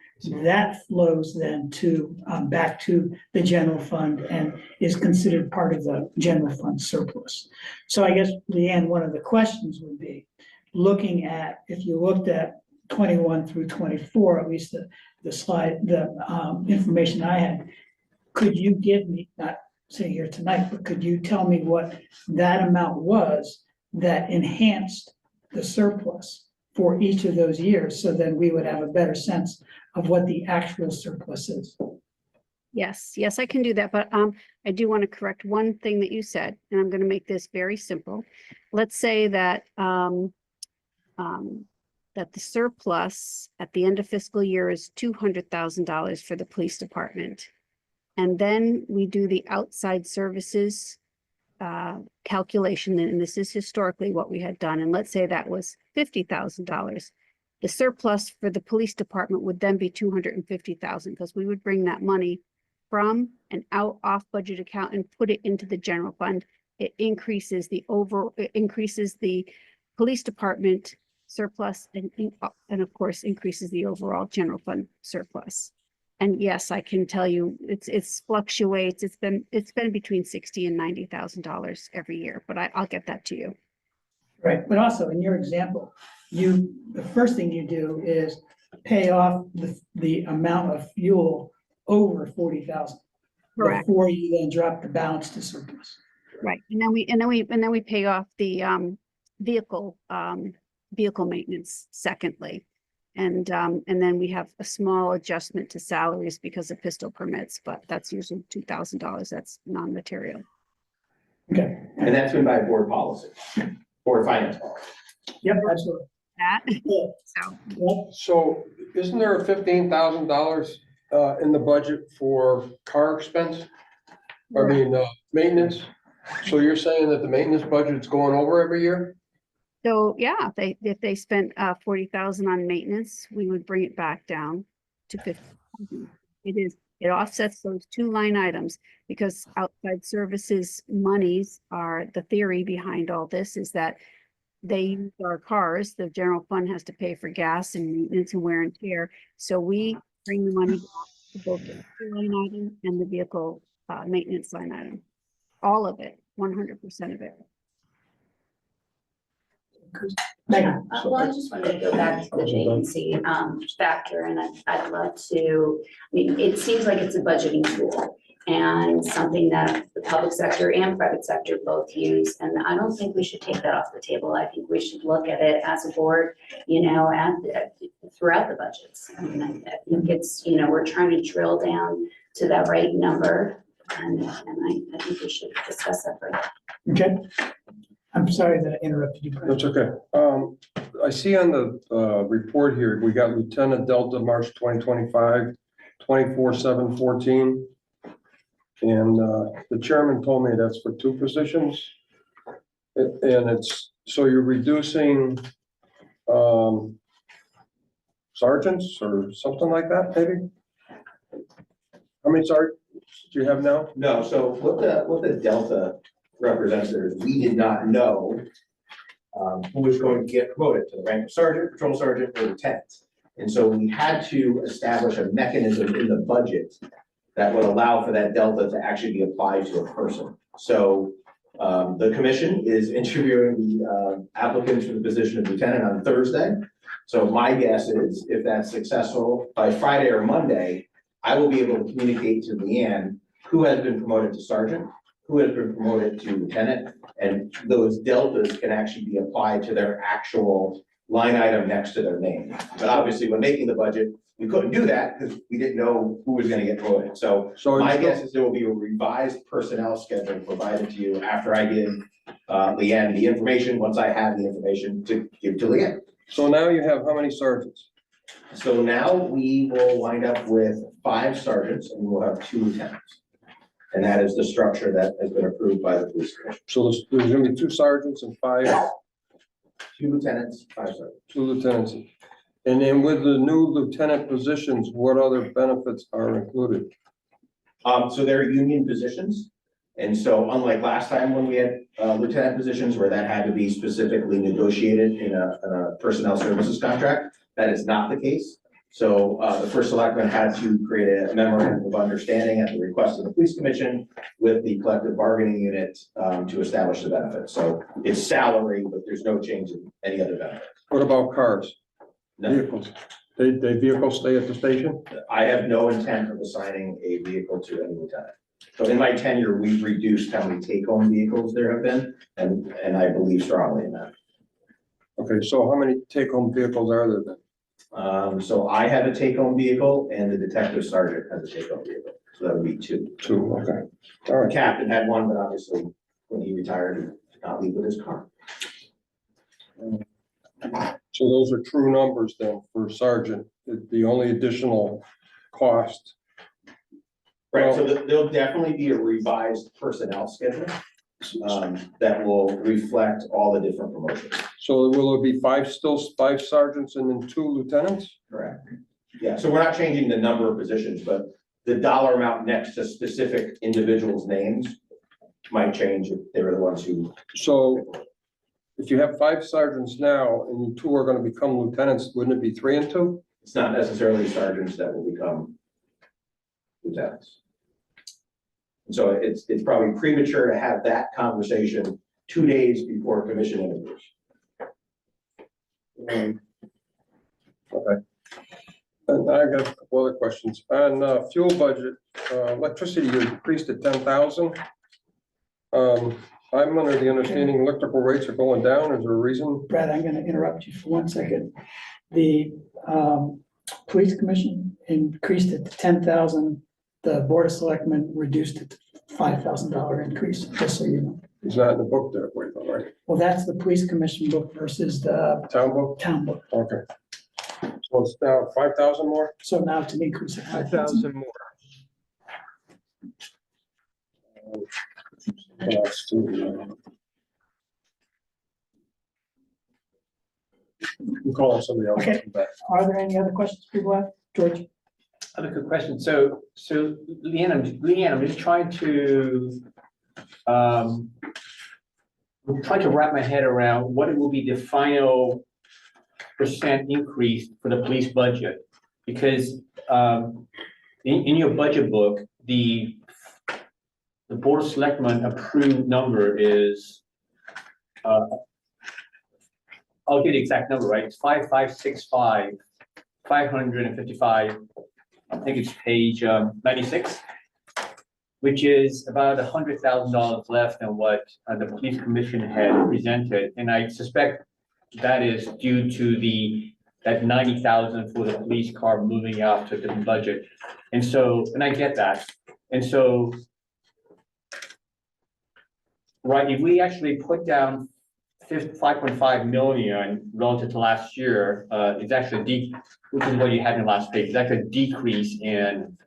that flows then to back to the general fund and is considered part of the general fund surplus. So I guess, Leanne, one of the questions would be, looking at, if you looked at 21 through 24, at least the slide, the information I had, could you give me, not sitting here tonight, but could you tell me what that amount was that enhanced the surplus for each of those years? So then we would have a better sense of what the actual surplus is. Yes, I can do that, but I do want to correct one thing that you said, and I'm going to make this very simple. Let's say that that the surplus at the end of fiscal year is $200,000 for the police department. And then we do the outside services calculation, and this is historically what we had done. And let's say that was $50,000. The surplus for the police department would then be $250,000, because we would bring that money from an off budget account and put it into the general fund. it increases the police department surplus and of course, increases the overall general fund surplus. And yes, I can tell you, it's fluctuates. It's been between $60,000 and $90,000 every year, but I'll get that to you. Right, but also in your example, the first thing you do is pay off the amount of fuel over 40,000. Correct. Before you then drop the balance to surplus. Right, and then we pay off the vehicle maintenance secondly. And then we have a small adjustment to salaries because of pistol permits, but that's usually $2,000. That's non-material. Okay. And that's been by board policy, board finance policy. Yep, absolutely. That, Yeah. so, Yep. So isn't there a $15,000 in the budget for car expense? I mean, maintenance? So you're saying that the maintenance budget is going over every year? so yeah, if they spent 40,000 on maintenance, we would bring it back down to 50,000. It offsets those two line items because outside services monies are the theory behind all this is that they use our cars. The general fund has to pay for gas and maintenance and wear and tear. So we bring the money back to both the line item and the vehicle maintenance line item. All of it, 100% of it. Megan. Well, I just wanted to go back to the vacancy factor, and I'd love to, I mean, it seems like it's a budgeting tool and something that the public sector and private sector both use, and I don't think we should take that off the table. I think we should look at it as a board, you know, and throughout the budgets. I mean, I think it's, you know, we're trying to drill down to that right number, and I think we should discuss that further. Okay. I'm sorry that I interrupted you. That's okay. I see on the report here, we got Lieutenant Delta, March 2025, 24/7/14. And the chairman told me that's for two positions. And it's, so you're reducing sergeants or something like that, maybe? How many sergeants do you have now? No, so what the delta represents there is we did not know who was going to get promoted to the rank of sergeant, patrol sergeant, or lieutenant. And so we had to establish a mechanism in the budget that would allow for that delta to actually be applied to a person. So the commission is interviewing the applicants for the position of lieutenant on Thursday. So my guess is if that's successful by Friday or Monday, I will be able to communicate to Leanne who has been promoted to sergeant, who has been promoted to lieutenant, and those deltas can actually be applied to their actual line item next to their name. But obviously, when making the budget, we couldn't do that because we didn't know who was gonna get promoted. So my guess is there will be a revised personnel schedule provided to you after I give Leanne the information, once I have the information to give to Leanne. So now you have how many sergeants? So now we will wind up with 5 sergeants and we'll have 2 lieutenants. And that is the structure that has been approved by the police commission. So there's gonna be 2 sergeants and 2 lieutenants, 5 sergeants. 2 lieutenants. And then with the new lieutenant positions, what other benefits are included? So they're union positions. And so unlike last time when we had lieutenant positions where that had to be specifically negotiated in a personnel services contract, that is not the case. So the first selectman had to create a memorandum of understanding at the request of the police commission with the collective bargaining unit to establish the benefits. So it's salary, but there's no change in any other benefit. What about cars, No, vehicles? They vehicles stay at the station? I have no intent of assigning a vehicle to any lieutenant. So in my tenure, we've reduced how many take-home vehicles there have been, and I believe strongly in that. Okay, so how many take-home vehicles are there then? So I have a take-home vehicle and the detective sergeant has a take-home vehicle, so that would be 2. 2, okay. All The right. captain had one, but obviously when he retired, he did not leave with his car. So those are true numbers then for sergeant, the only additional cost. Right, so there'll definitely be a revised personnel schedule that will reflect all the different promotions. So will it be 5 sergeants and then 2 lieutenants? Correct. Yeah, so we're not changing the number of positions, but the dollar amount next to specific individuals' names might change if they're the ones who, So if you have 5 sergeants now and 2 are gonna become lieutenants, wouldn't it be 3 and 2? it's not necessarily sergeants that will become lieutenants. So it's probably premature to have that conversation 2 days before commission interviews. Okay. And I got a couple other questions. On fuel budget, electricity, you increased to 10,000. I'm under the understanding electrical rates are going down. Is there a reason? Brad, I'm gonna interrupt you for 1 second. The police commission increased it to 10,000. The board of selectmen reduced it to $5,000 increase, just so you know. It's not in the book there, wait, all right? Well, that's the police commission book versus the Town book? town book. Okay. So it's now 5,000 more? So now to increase it 5,000. 5,000 more. We'll call somebody else. Okay. Are there any other questions people have? George? I have a good question. So Leanne, I'm just trying to, I'm trying to wrap my head around what it will be the final percent increase for the police budget. Because, in your budget book, the Board of Selectmen approved number is, I'll get the exact number, right? It's 5565, 555. I think it's page 96, which is about $100,000 less than what the police commission had presented. And I suspect that is due to that 90,000 for the police car moving out to a different budget. And so, and I get that. And so, right, if we actually put down 5.5 million relative to last year, it's actually which is what you had in the last page, it's actually a decrease in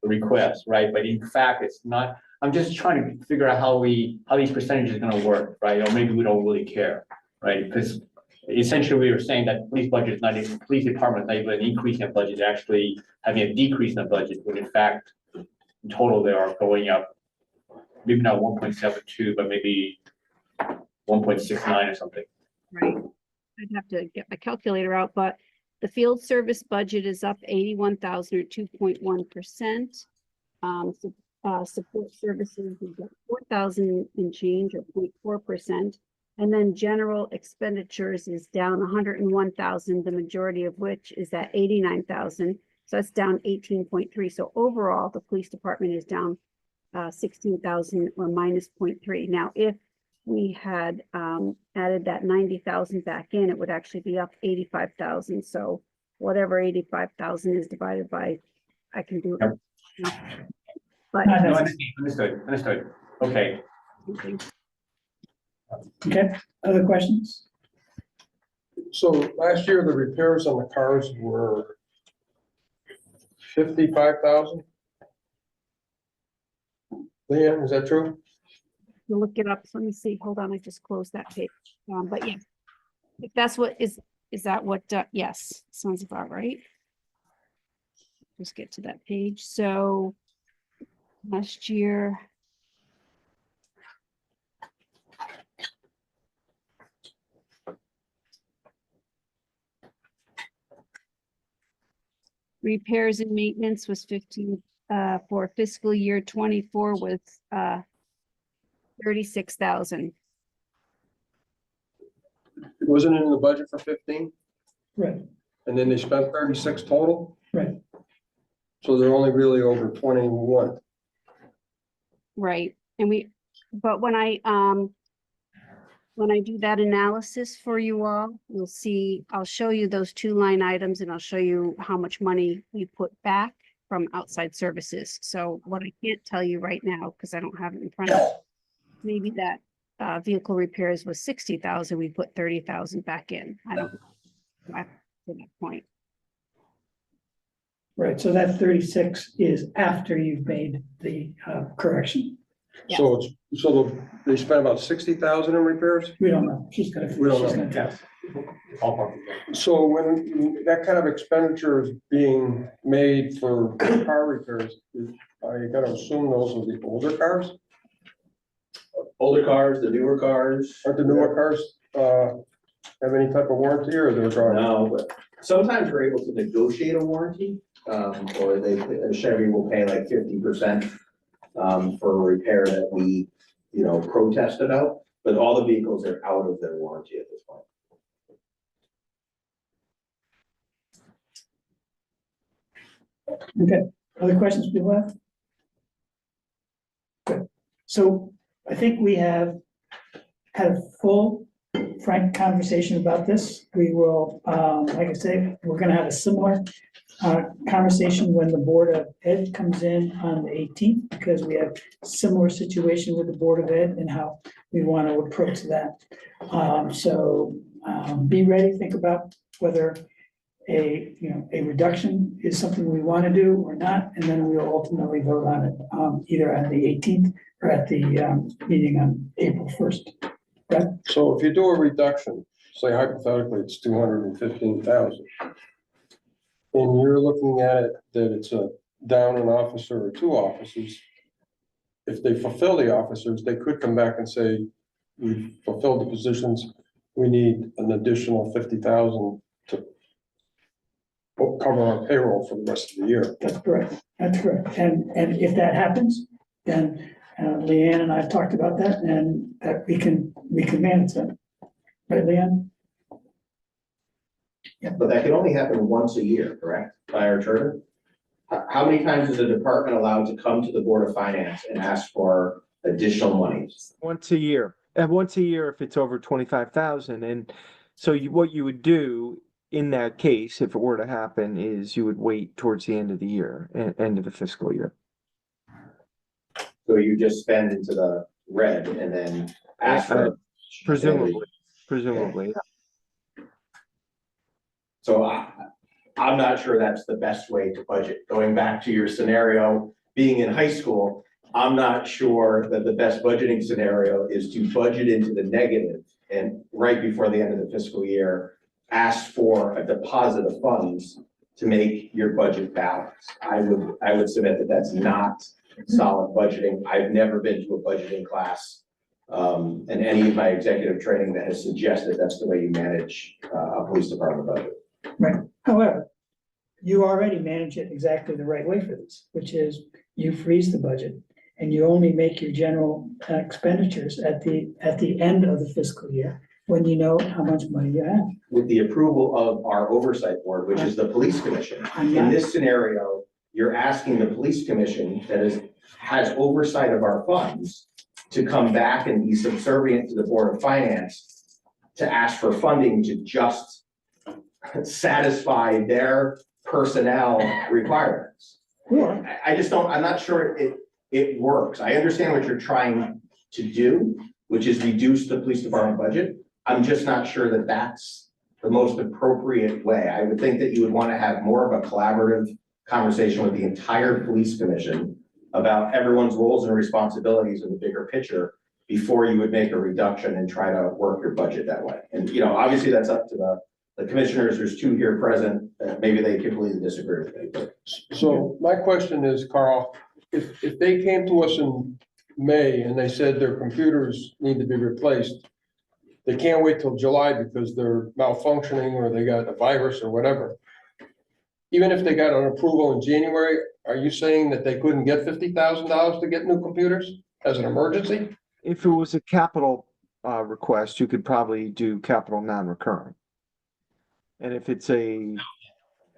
the request, right? But in fact, it's not. I'm just trying to figure out how these percentages are going to work, right? Or maybe we don't really care, right? Because essentially we were saying that police budget is not, police department is not even an increase in budget, they're actually having a decrease in the budget, when in fact, in total, they are going up, maybe not 1.72, but maybe 1.69 or something. Right. I'd have to get my calculator out, but the field service budget is up 81,000 or 2.1%. Support services is up 4,000 and change or 0.4%. And then general expenditures is down 101,000, the majority of which is at 89,000. So that's down 18.3. So overall, the police department is down 16,000 or minus 0.3. Now, if we had added that 90,000 back in, it would actually be up 85,000. So whatever 85,000 is divided by, I can do it. But No, understood. Okay. Okay, other questions? So last year, the repairs on the cars were 55,000? Leanne, is that true? we'll look it up. So let me see. Hold on, I just closed that page. But yeah, if that's what is that what? Yes, sounds about right. Let's get to that page. So last year. Repairs and maintenance was 15 for fiscal year 24 with 36,000. Wasn't it in the budget for 15? Right, And then they spent 36 total? right. So they're only really over 21. Right. And but when I do that analysis for you all, you'll see, I'll show you those two line items and I'll show you how much money we put back from outside services. So what I can't tell you right now, because I don't have it in front of me, maybe that vehicle repairs was 60,000, we put 30,000 back in. I don't know at that point. Right, so that 36 is after you've made the correction. So they spent about 60,000 in repairs? We don't know. She's gonna. We don't she's know. gonna tell. So when that kind of expenditure is being made for car repairs, I gotta assume those are the older cars? older cars, the newer cars. Aren't the newer cars, have any type of warranty or they're gone? No, but sometimes we're able to negotiate a warranty, or a Chevy will pay like 50%, for a repair that we, protested out, but all the vehicles are out of their warranty at this point. Okay, other questions people have? Good. So I think we have had a full, frank conversation about this. We will, like I say, we're gonna have a similar conversation when the Board of Ed comes in on the 18th, because we have similar situation with the Board of Ed and how we want to approach that. Be ready, think about whether a reduction is something we want to do or not, and then we'll ultimately vote on it, either on the 18th or at the meeting on April 1st. So if you do a reduction, say hypothetically, it's 215,000. And you're looking at it that it's a down an officer or two officers. If they fulfill the officers, they could come back and say, we've fulfilled the positions, we need an additional 50,000 to cover our payroll for the rest of the year. That's correct. That's correct. And if that happens, then Leanne and I have talked about that, and that we can manage that. Right, Leanne? But that can only happen once a year, correct, by our charter? How many times is a department allowed to come to the Board of Finance and ask for additional monies? Once a year, and once a year if it's over 25,000. And so what you would do in that case, if it were to happen, is you would wait towards the end of the year, end of the fiscal year. So you just spend into the red and then ask for. Presumably. So I'm not sure that's the best way to budget. Going back to your scenario, being in high school, I'm not sure that the best budgeting scenario is to budget into the negative and right before the end of the fiscal year, ask for a deposit of funds to make your budget balance. I would submit that that's not solid budgeting. I've never been to a budgeting class in any of my executive training that has suggested that's the way you manage a police department budget. Right. However, you already manage it exactly the right way for this, which is you freeze the budget and you only make your general expenditures at the end of the fiscal year, when you know how much money you have. With the approval of our oversight board, which is the police commission. I'm In not- this scenario, you're asking the police commission that has oversight of our funds to come back and be subservient to the Board of Finance to ask for funding to just satisfy their personnel requirements. Or, I just don't, I'm not sure it works. I understand what you're trying to do, which is reduce the police department budget. I'm just not sure that that's the most appropriate way. I would think that you would want to have more of a collaborative conversation with the entire police commission about everyone's roles and responsibilities in the bigger picture before you would make a reduction and try to work your budget that way. And, obviously that's up to the commissioners. There's two here present, maybe they completely disagree with me, but. So my question is, Carl, if they came to us in May and they said their computers need to be replaced, they can't wait till July because they're malfunctioning or they got a virus or whatever. Even if they got an approval in January, are you saying that they couldn't get $50,000 to get new computers as an emergency? If it was a capital request, you could probably do capital non-recurring. And if it's a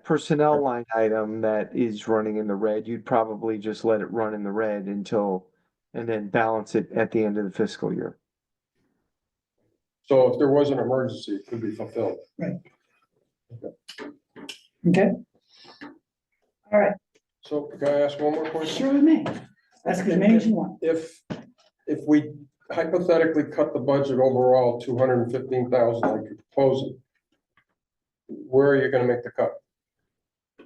personnel line item that is running in the red, you'd probably just let it run in the red and then balance it at the end of the fiscal year. So if there was an emergency, it could be fulfilled. okay, all right, So can I ask one more question? sure with me. That's as many as you want. If we hypothetically cut the budget overall, 215,000, like you're proposing, where are you gonna make the cut?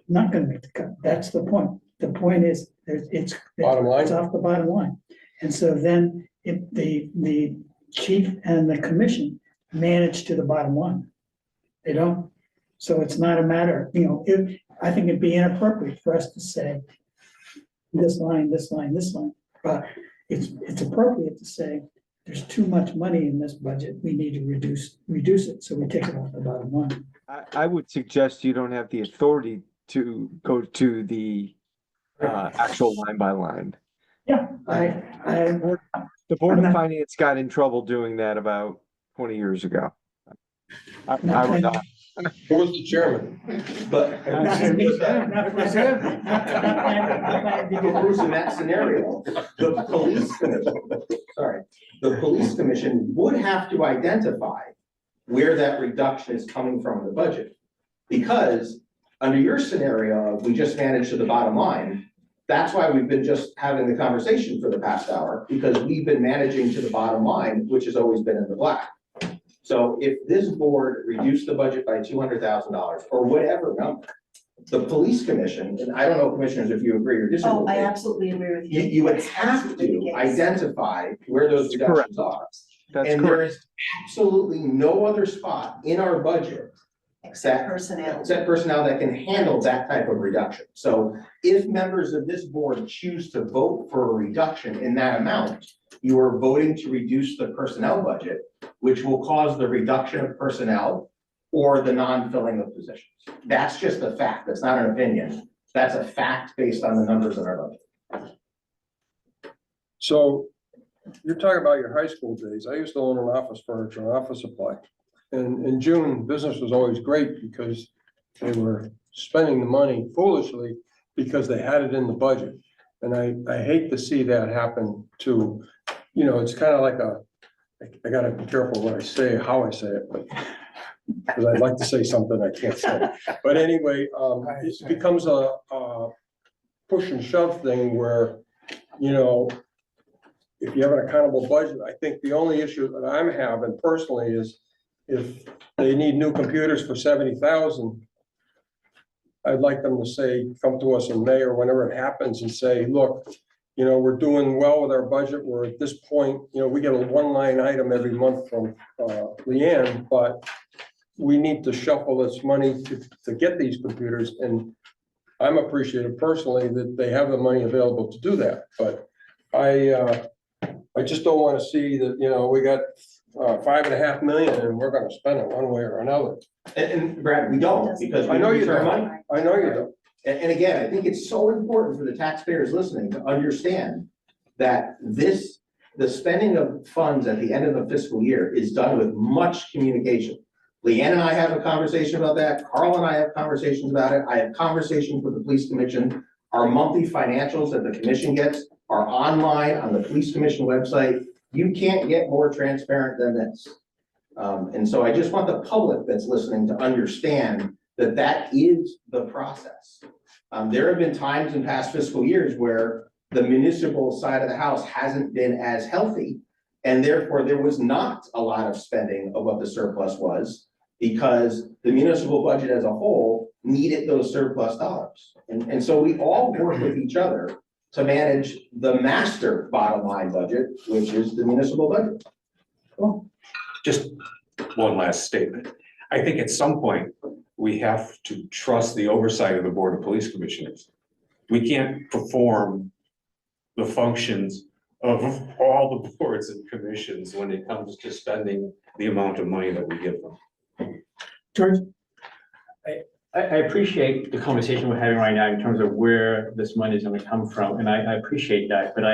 Not gonna make the cut. That's the point. The point is, it's. Bottom line? It's off the bottom line. And so then if the chief and the commission manage to the bottom line. They don't. So it's not a matter, I think it'd be inappropriate for us to say this line, this line, this line. But it's appropriate to say there's too much money in this budget, we need to reduce it, so we take it off the bottom line. I would suggest you don't have the authority to go to the actual line by line. Yeah, The Board I'm of not- Finance got in trouble doing that about 20 years ago. I Not would saying- not. Who was the chairman? But Not for me, not for him. But Bruce, in that scenario, the police commission, the police commission would have to identify where that reduction is coming from in the budget. Because under your scenario, of we just manage to the bottom line, that's why we've been just having the conversation for the past hour, because we've been managing to the bottom line, which has always been in the black. So if this board reduced the budget by $200,000 or whatever number, the police commission, and I don't know, commissioners, if you agree or disagree. Oh, with I me, absolutely agree with you. You would That's have absolutely to the case. identify where those reductions are. That's And there correct. is absolutely no other spot in our budget Except personnel. except personnel that can handle that type of reduction. So if members of this board choose to vote for a reduction in that amount, you are voting to reduce the personnel budget, which will cause the reduction of personnel or the non-filling of positions. That's just a fact. That's not an opinion. That's a fact based on the numbers in our budget. So you're talking about your high school days. I used to own an office furniture and office supply. And in June, business was always great because they were spending the money foolishly because they had it in the budget. And I hate to see that happen to, it's kind of like I gotta be careful what I say, how I say it, but because I'd like to say something I can't say. But anyway, it becomes a push and shove thing where, if you have an accountable budget, I think the only issue that I'm having personally is if they need new computers for 70,000, I'd like them to say, come to us in May or whenever it happens and say, look, we're doing well with our budget. We're at this point, we get a one-line item every month from Leanne, but we need to shuffle this money to get these computers. And I'm appreciative personally that they have the money available to do that. But I just don't want to see that, we got $5.5 million and we're gonna spend it one way or another. And Brad, we don't, because. I know you return don't. money. I know you don't. And again, I think it's so important for the taxpayers listening to understand that the spending of funds at the end of the fiscal year is done with much communication. Leanne and I have a conversation about that. Carl and I have conversations about it. I have conversations with the police commission. Our monthly financials that the commission gets are online on the police commission website. You can't get more transparent than this. And so I just want the public that's listening to understand that that is the process. There have been times in past fiscal years where the municipal side of the house hasn't been as healthy. And therefore there was not a lot of spending of what the surplus was because the municipal budget as a whole needed those surplus dollars. And so we all work with each other to manage the master bottom line budget, which is the municipal budget. Just one last statement. I think at some point, we have to trust the oversight of the Board of Police Commissioners. We can't perform the functions of all the boards and commissions when it comes to spending the amount of money that we give them. George, I appreciate the conversation we're having right now in terms of where this money is gonna come from, and I appreciate that, but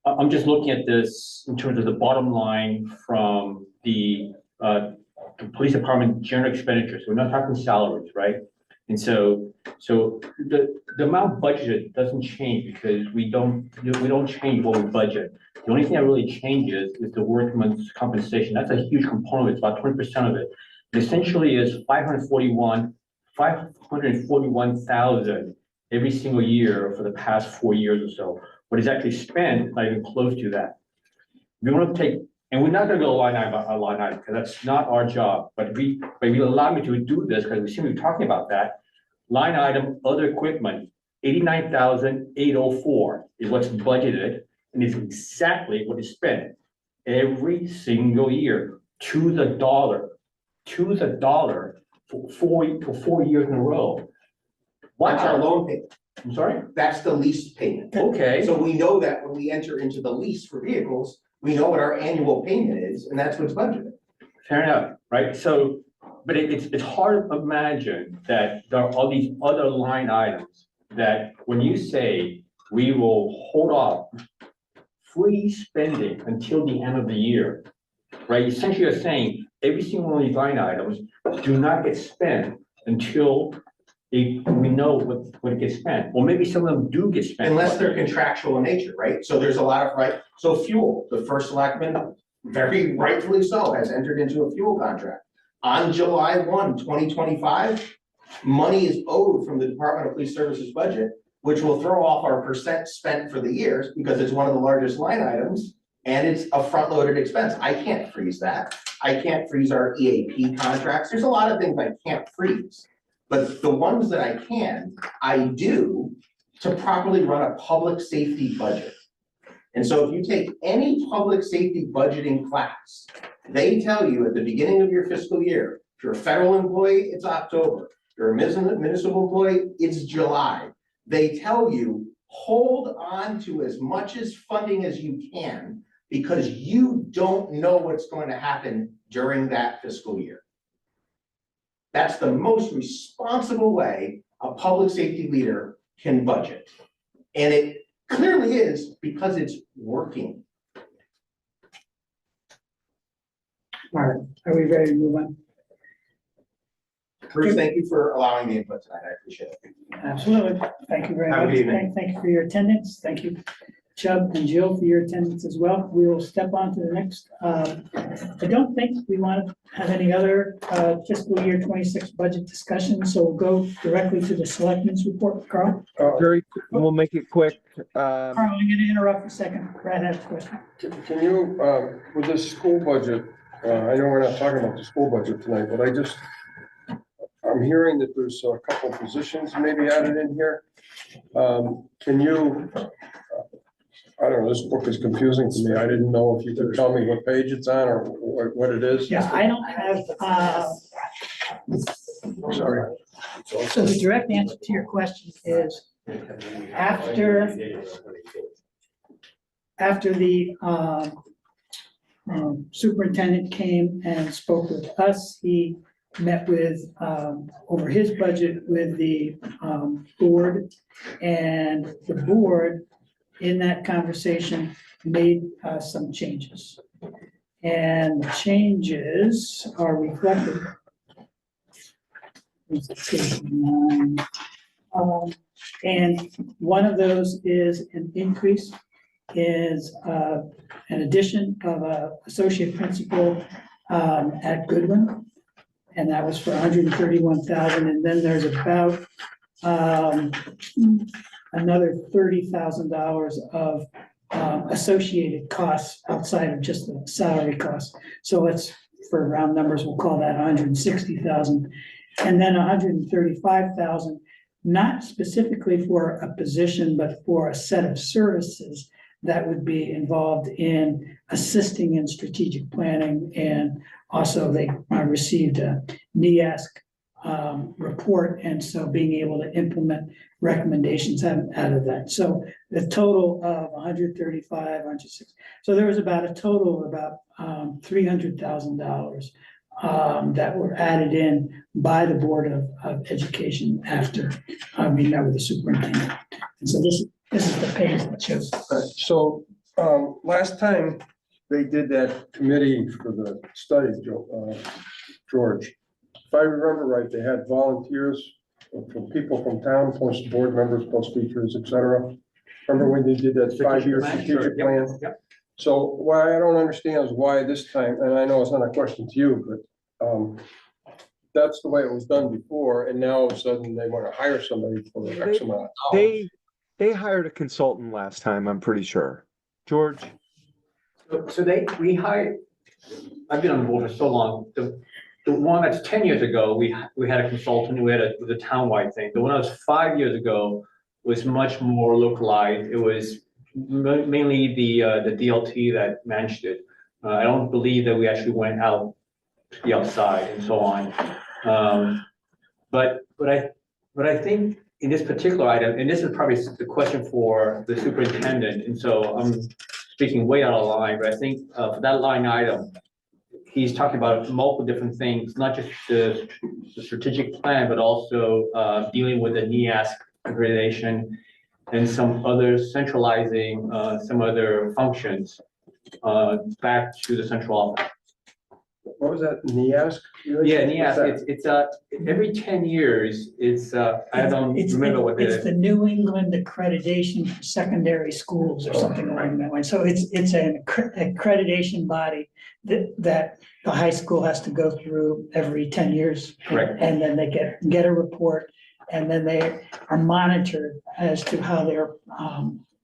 I'm just looking at this in terms of the bottom line from the police department general expenditures. We're not talking salaries, right? And so the amount budgeted doesn't change because we don't change what we budget. The only thing that really changes is the workman's compensation. That's a huge component. It's about 20% of it. It essentially is 541,000 every single year for the past 4 years or so. What is actually spent, not even close to that. We want to take, and we're not going to go line item by line item because that's not our job. But if you allow me to do this, because we seem to be talking about that, line item, other equipment, 89,804 is what's budgeted and is exactly what is spent every single year to the dollar for 4 years in a row. That's our Wow. loan payment. I'm sorry? That's the lease payment. Okay. So we know that when we enter into the lease for vehicles, We know what our annual payment is, and that's what's budgeted. Fair enough, right? So, but it's hard to imagine that there are all these other line items that when you say we will hold off free spending until the end of the year, right? Essentially, you're saying every single one of these line items do not get spent until we know what it gets spent, or maybe some of them do get spent. Unless they're contractual in nature, right? So there's a lot of, right, so fuel, the first selectman, very rightfully so, has entered into a fuel contract. On July 1, 2025, money is owed from the Department of Police Services budget, which will throw off our percent spent for the years because it's one of the largest line items and it's a front-loaded expense. I can't freeze that. I can't freeze our EAP contracts. There's a lot of things I can't freeze. But the ones that I do to properly run a public safety budget. And so if you take any public safety budgeting class, they tell you at the beginning of your fiscal year, if you're a federal employee, it's October. If you're a municipal employee, it's July. They tell you, hold on to as much as funding as you can because you don't know what's going to happen during that fiscal year. That's the most responsible way a public safety leader can budget. And it clearly is because it's working. All right, are we ready to move on? Bruce, thank you for allowing me input tonight. I appreciate it. Absolutely. Thank you very Have a much. good evening. Thank you for your attendance. Thank you, Chubb and Jill, for your attendance as well. We will step on to the next. I don't think we want to have any other fiscal year 26 budget discussion, so we'll go directly to the selectmen's report. Carl? We'll make it quick. Carl, I'm going to interrupt for a second. Brad has a question. Can you, with this school budget, I know we're not talking about the school budget tonight, but I'm hearing that there's a couple positions maybe added in here. Can you, I don't know, this book is confusing to me. I didn't know if you could tell me what page it's on or what it is. Yeah, I don't have, Sorry. so the direct answer to your question is after the superintendent came and spoke with us, he met with, over his budget with the board, and the board in that conversation made some changes. And the changes are reflected. And one of those is an increase, is an addition of a associate principal at Goodwin. And that was for 131,000, and then there's about another $30,000 of associated costs outside of just the salary costs. So let's, for round numbers, we'll call that 160,000. And then 135,000, not specifically for a position, but for a set of services that would be involved in assisting in strategic planning. And also they received a NEASC report, and so being able to implement recommendations out of that. So the total of 135, 160. So there was about a total of about $300,000 that were added in by the Board of Education after we met with the superintendent. And so this is the page that shows. So, last time they did that committee for the study, George, if I remember right, they had volunteers from people from town, plus board members, plus teachers, et cetera. Remember when they did that 5-year strategic plan? Yep. So what I don't understand is why this time, and I know it's not a question to you, but that's the way it was done before, and now all of a sudden they want to hire somebody for X amount of dollars. They hired a consultant last time, I'm pretty sure. George? So we hired, I've been on the board for so long, the one that's 10 years ago, we had a consultant who had the townwide thing. The one that was 5 years ago was much more localized. It was mainly the DLT that managed it. I don't believe that we actually went out to the outside and so on. But I think in this particular item, and this is probably the question for the superintendent, and so I'm speaking way out of line, but I think, for that line item, he's talking about multiple different things, not just the strategic plan, but also, dealing with the NEASC accreditation and some other centralizing, some other functions, back to the central office. What was that, NEASC? Yeah, NEASC, it's, every 10 years, I don't remember what it It's is. the New England accreditation for secondary schools or something along that line. So it's an accreditation body that the high school has to go through every 10 years. Correct. And then they get a report, and then they are monitored as to how they're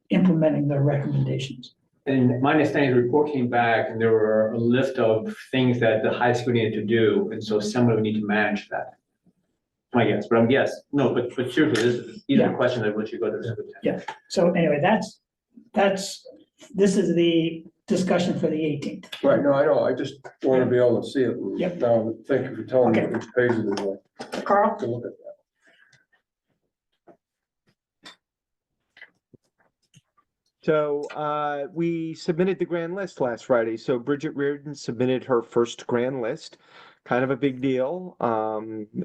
implementing their recommendations. And my understanding, the report came back and there were a list of things that the high school needed to do, and so someone would need to manage that. My guess, but but seriously, these are the questions that we should go to the superintendent. So anyway, this is the discussion for the 18th. Right, no, I know, I just want to be able to see it. Yep. Now, thank you for telling me Okay. which page it is. Carl? To look at that. So we submitted the grand list last Friday. So Bridget Reardon submitted her first grand list. Kind of a big deal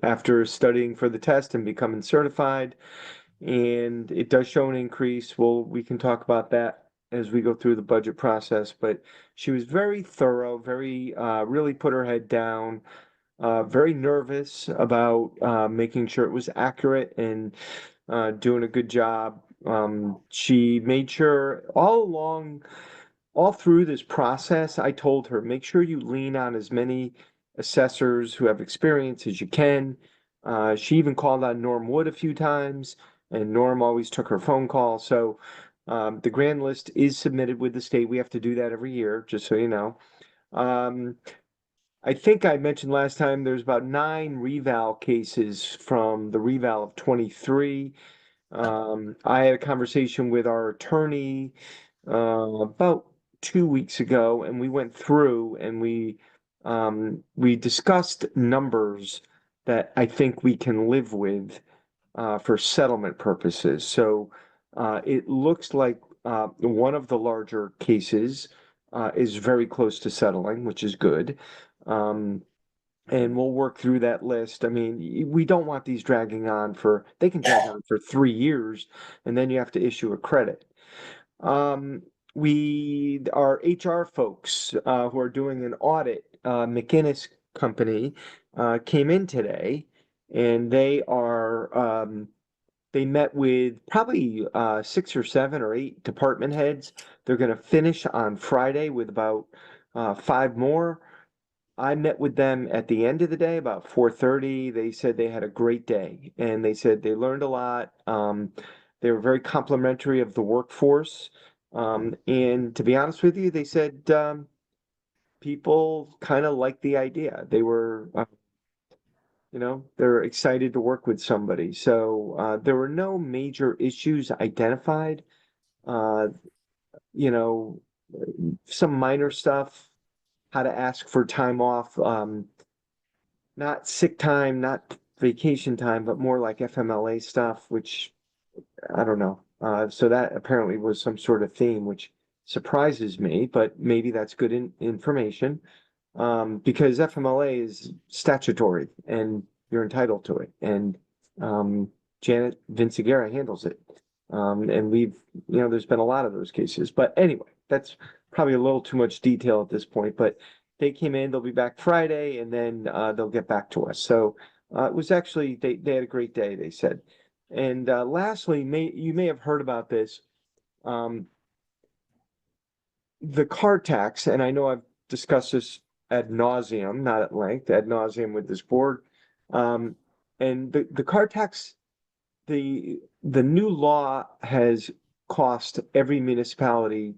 after studying for the test and becoming certified. And it does show an increase. Well, we can talk about that as we go through the budget process. But she was very thorough, very really put her head down, very nervous about making sure it was accurate and doing a good job. She made sure all through this process, I told her, make sure you lean on as many assessors who have experience as you can. She even called on Norm Wood a few times, and Norm always took her phone call. So the grand list is submitted with the state. We have to do that every year, just so you know. I think I mentioned last time there's about 9 reval cases from the reval of 23. I had a conversation with our attorney about 2 weeks ago, and we went through and we discussed numbers that I think we can live with for settlement purposes. So it looks like one of the larger cases is very close to settling, which is good. And we'll work through that list. I mean, we don't want these dragging on they can drag on for 3 years, and then you have to issue a credit. Our HR folks who are doing an audit, McInnes Company, came in today, and they met with probably 6 or 7 or 8 department heads. They're going to finish on Friday with about 5 more. I met with them at the end of the day, about 4:30. They said they had a great day, and they said they learned a lot. They were very complimentary of the workforce. And to be honest with you, they said people kind of liked the idea. They were, they're excited to work with somebody. So there were no major issues identified. Some minor stuff, how to ask for time off, not sick time, not vacation time, but more like FMLA stuff, which I don't know. So that apparently was some sort of theme, which surprises me, but maybe that's good information. Because FMLA is statutory and you're entitled to it. And Janet Vinciguerra handles it. And there's been a lot of those cases. But anyway, that's probably a little too much detail at this point. But they came in, they'll be back Friday, and then they'll get back to us. So it was actually, they had a great day, they said. And lastly, you may have heard about this. The car tax, and I know I've discussed this ad nauseum, not at length, ad nauseum with this board. And the car tax, the new law has cost every municipality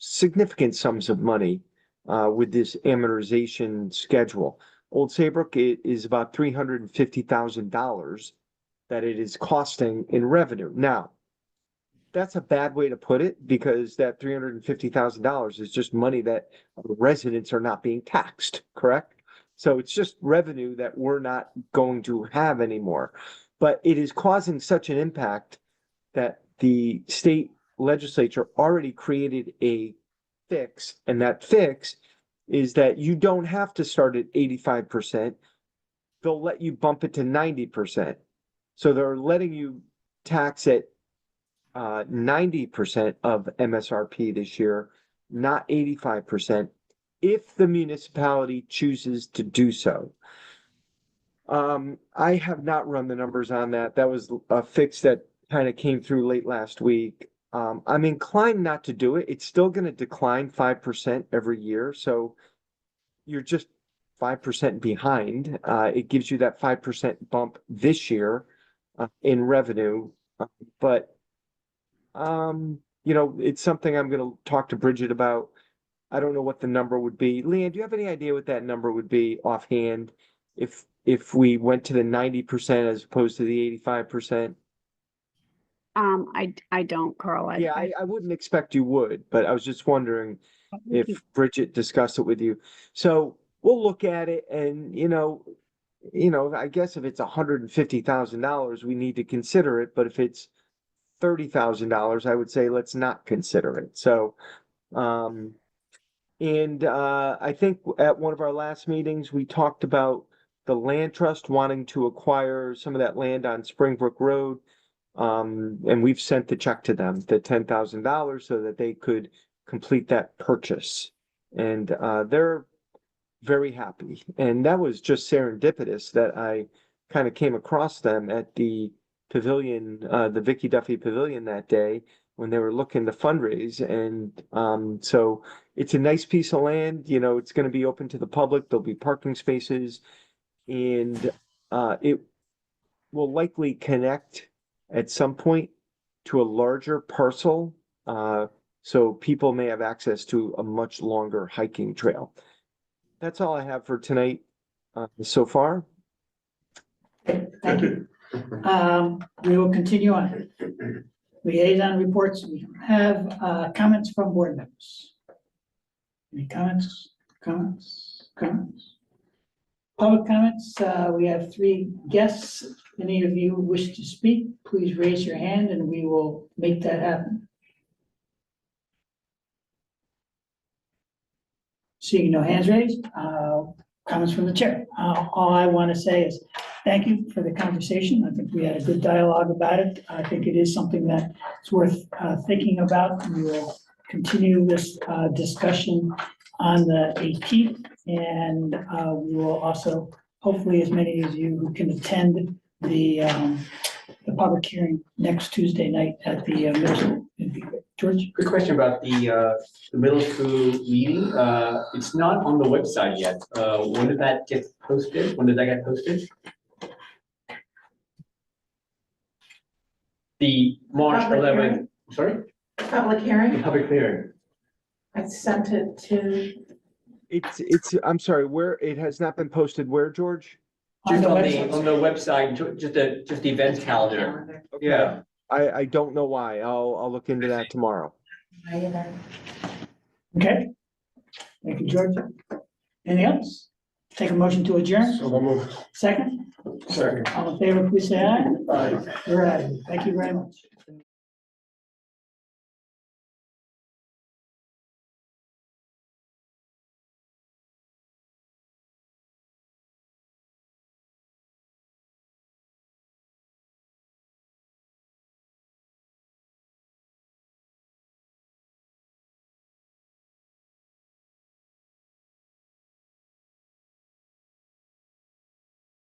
significant sums of money with this amortization schedule. Old Saybrook, it is about $350,000 that it is costing in revenue. Now, that's a bad way to put it, because that $350,000 is just money that residents are not being taxed, correct? So it's just revenue that we're not going to have anymore. But it is causing such an impact that the state legislature already created a fix, and that fix is that you don't have to start at 85%. They'll let you bump it to 90%. So they're letting you tax at 90% of MSRP this year, not 85%, if the municipality chooses to do so. I have not run the numbers on that. That was a fix that kind of came through late last week. I'm inclined not to do it. It's still going to decline 5% every year. So you're just 5% behind. It gives you that 5% bump this year in revenue. But, it's something I'm going to talk to Bridget about. I don't know what the number would be. Leanne, do you have any idea what that number would be offhand if we went to the 90% as opposed to the 85%? I don't, Carl. Yeah, I wouldn't expect you would, but I was just wondering if Bridget discussed it with you. So we'll look at it and, I guess if it's $150,000, we need to consider it, but if it's $30,000, I would say let's not consider it. So, I think at one of our last meetings, we talked about the land trust wanting to acquire some of that land on Springbrook Road. And we've sent the check to them, the $10,000, so that they could complete that purchase. And they're very happy. And that was just serendipitous that I kind of came across them at the pavilion, the Vicky Duffy Pavilion that day when they were looking to fundraise. And so it's a nice piece of land, it's going to be open to the public. There'll be parking spaces, and it will likely connect at some point to a larger parcel. So people may have access to a much longer hiking trail. That's all I have for tonight so far. Thank you. We will continue on. Liaison reports, we have comments from board members. Any comments? Public comments, we have 3 guests. If any of you wish to speak, please raise your hand and we will make that happen. Seeing no hands raised, comments from the chair. All I want to say is thank you for the conversation. I think we had a good dialogue about it. I think it is something that's worth thinking about. We will continue this discussion on the 18th, and we will also, hopefully, as many of you who can attend the public hearing next Tuesday night at the middle school. George? Quick question about the middle school meeting. It's not on the website yet. When did that get posted? When did that get posted? The March Public 11th, hearing. sorry? Public The hearing, public hearing. I sent it to, I'm sorry, where it has not been posted, where, George? Just on website. the website, just the events calendar. Yeah. I don't know why. I'll look into that tomorrow. Okay. Thank you, George. Anything else? Take a motion to adjourn. So we'll move. Second? Second. All in favor, please say aye. Aye. We're at it. Thank you very much.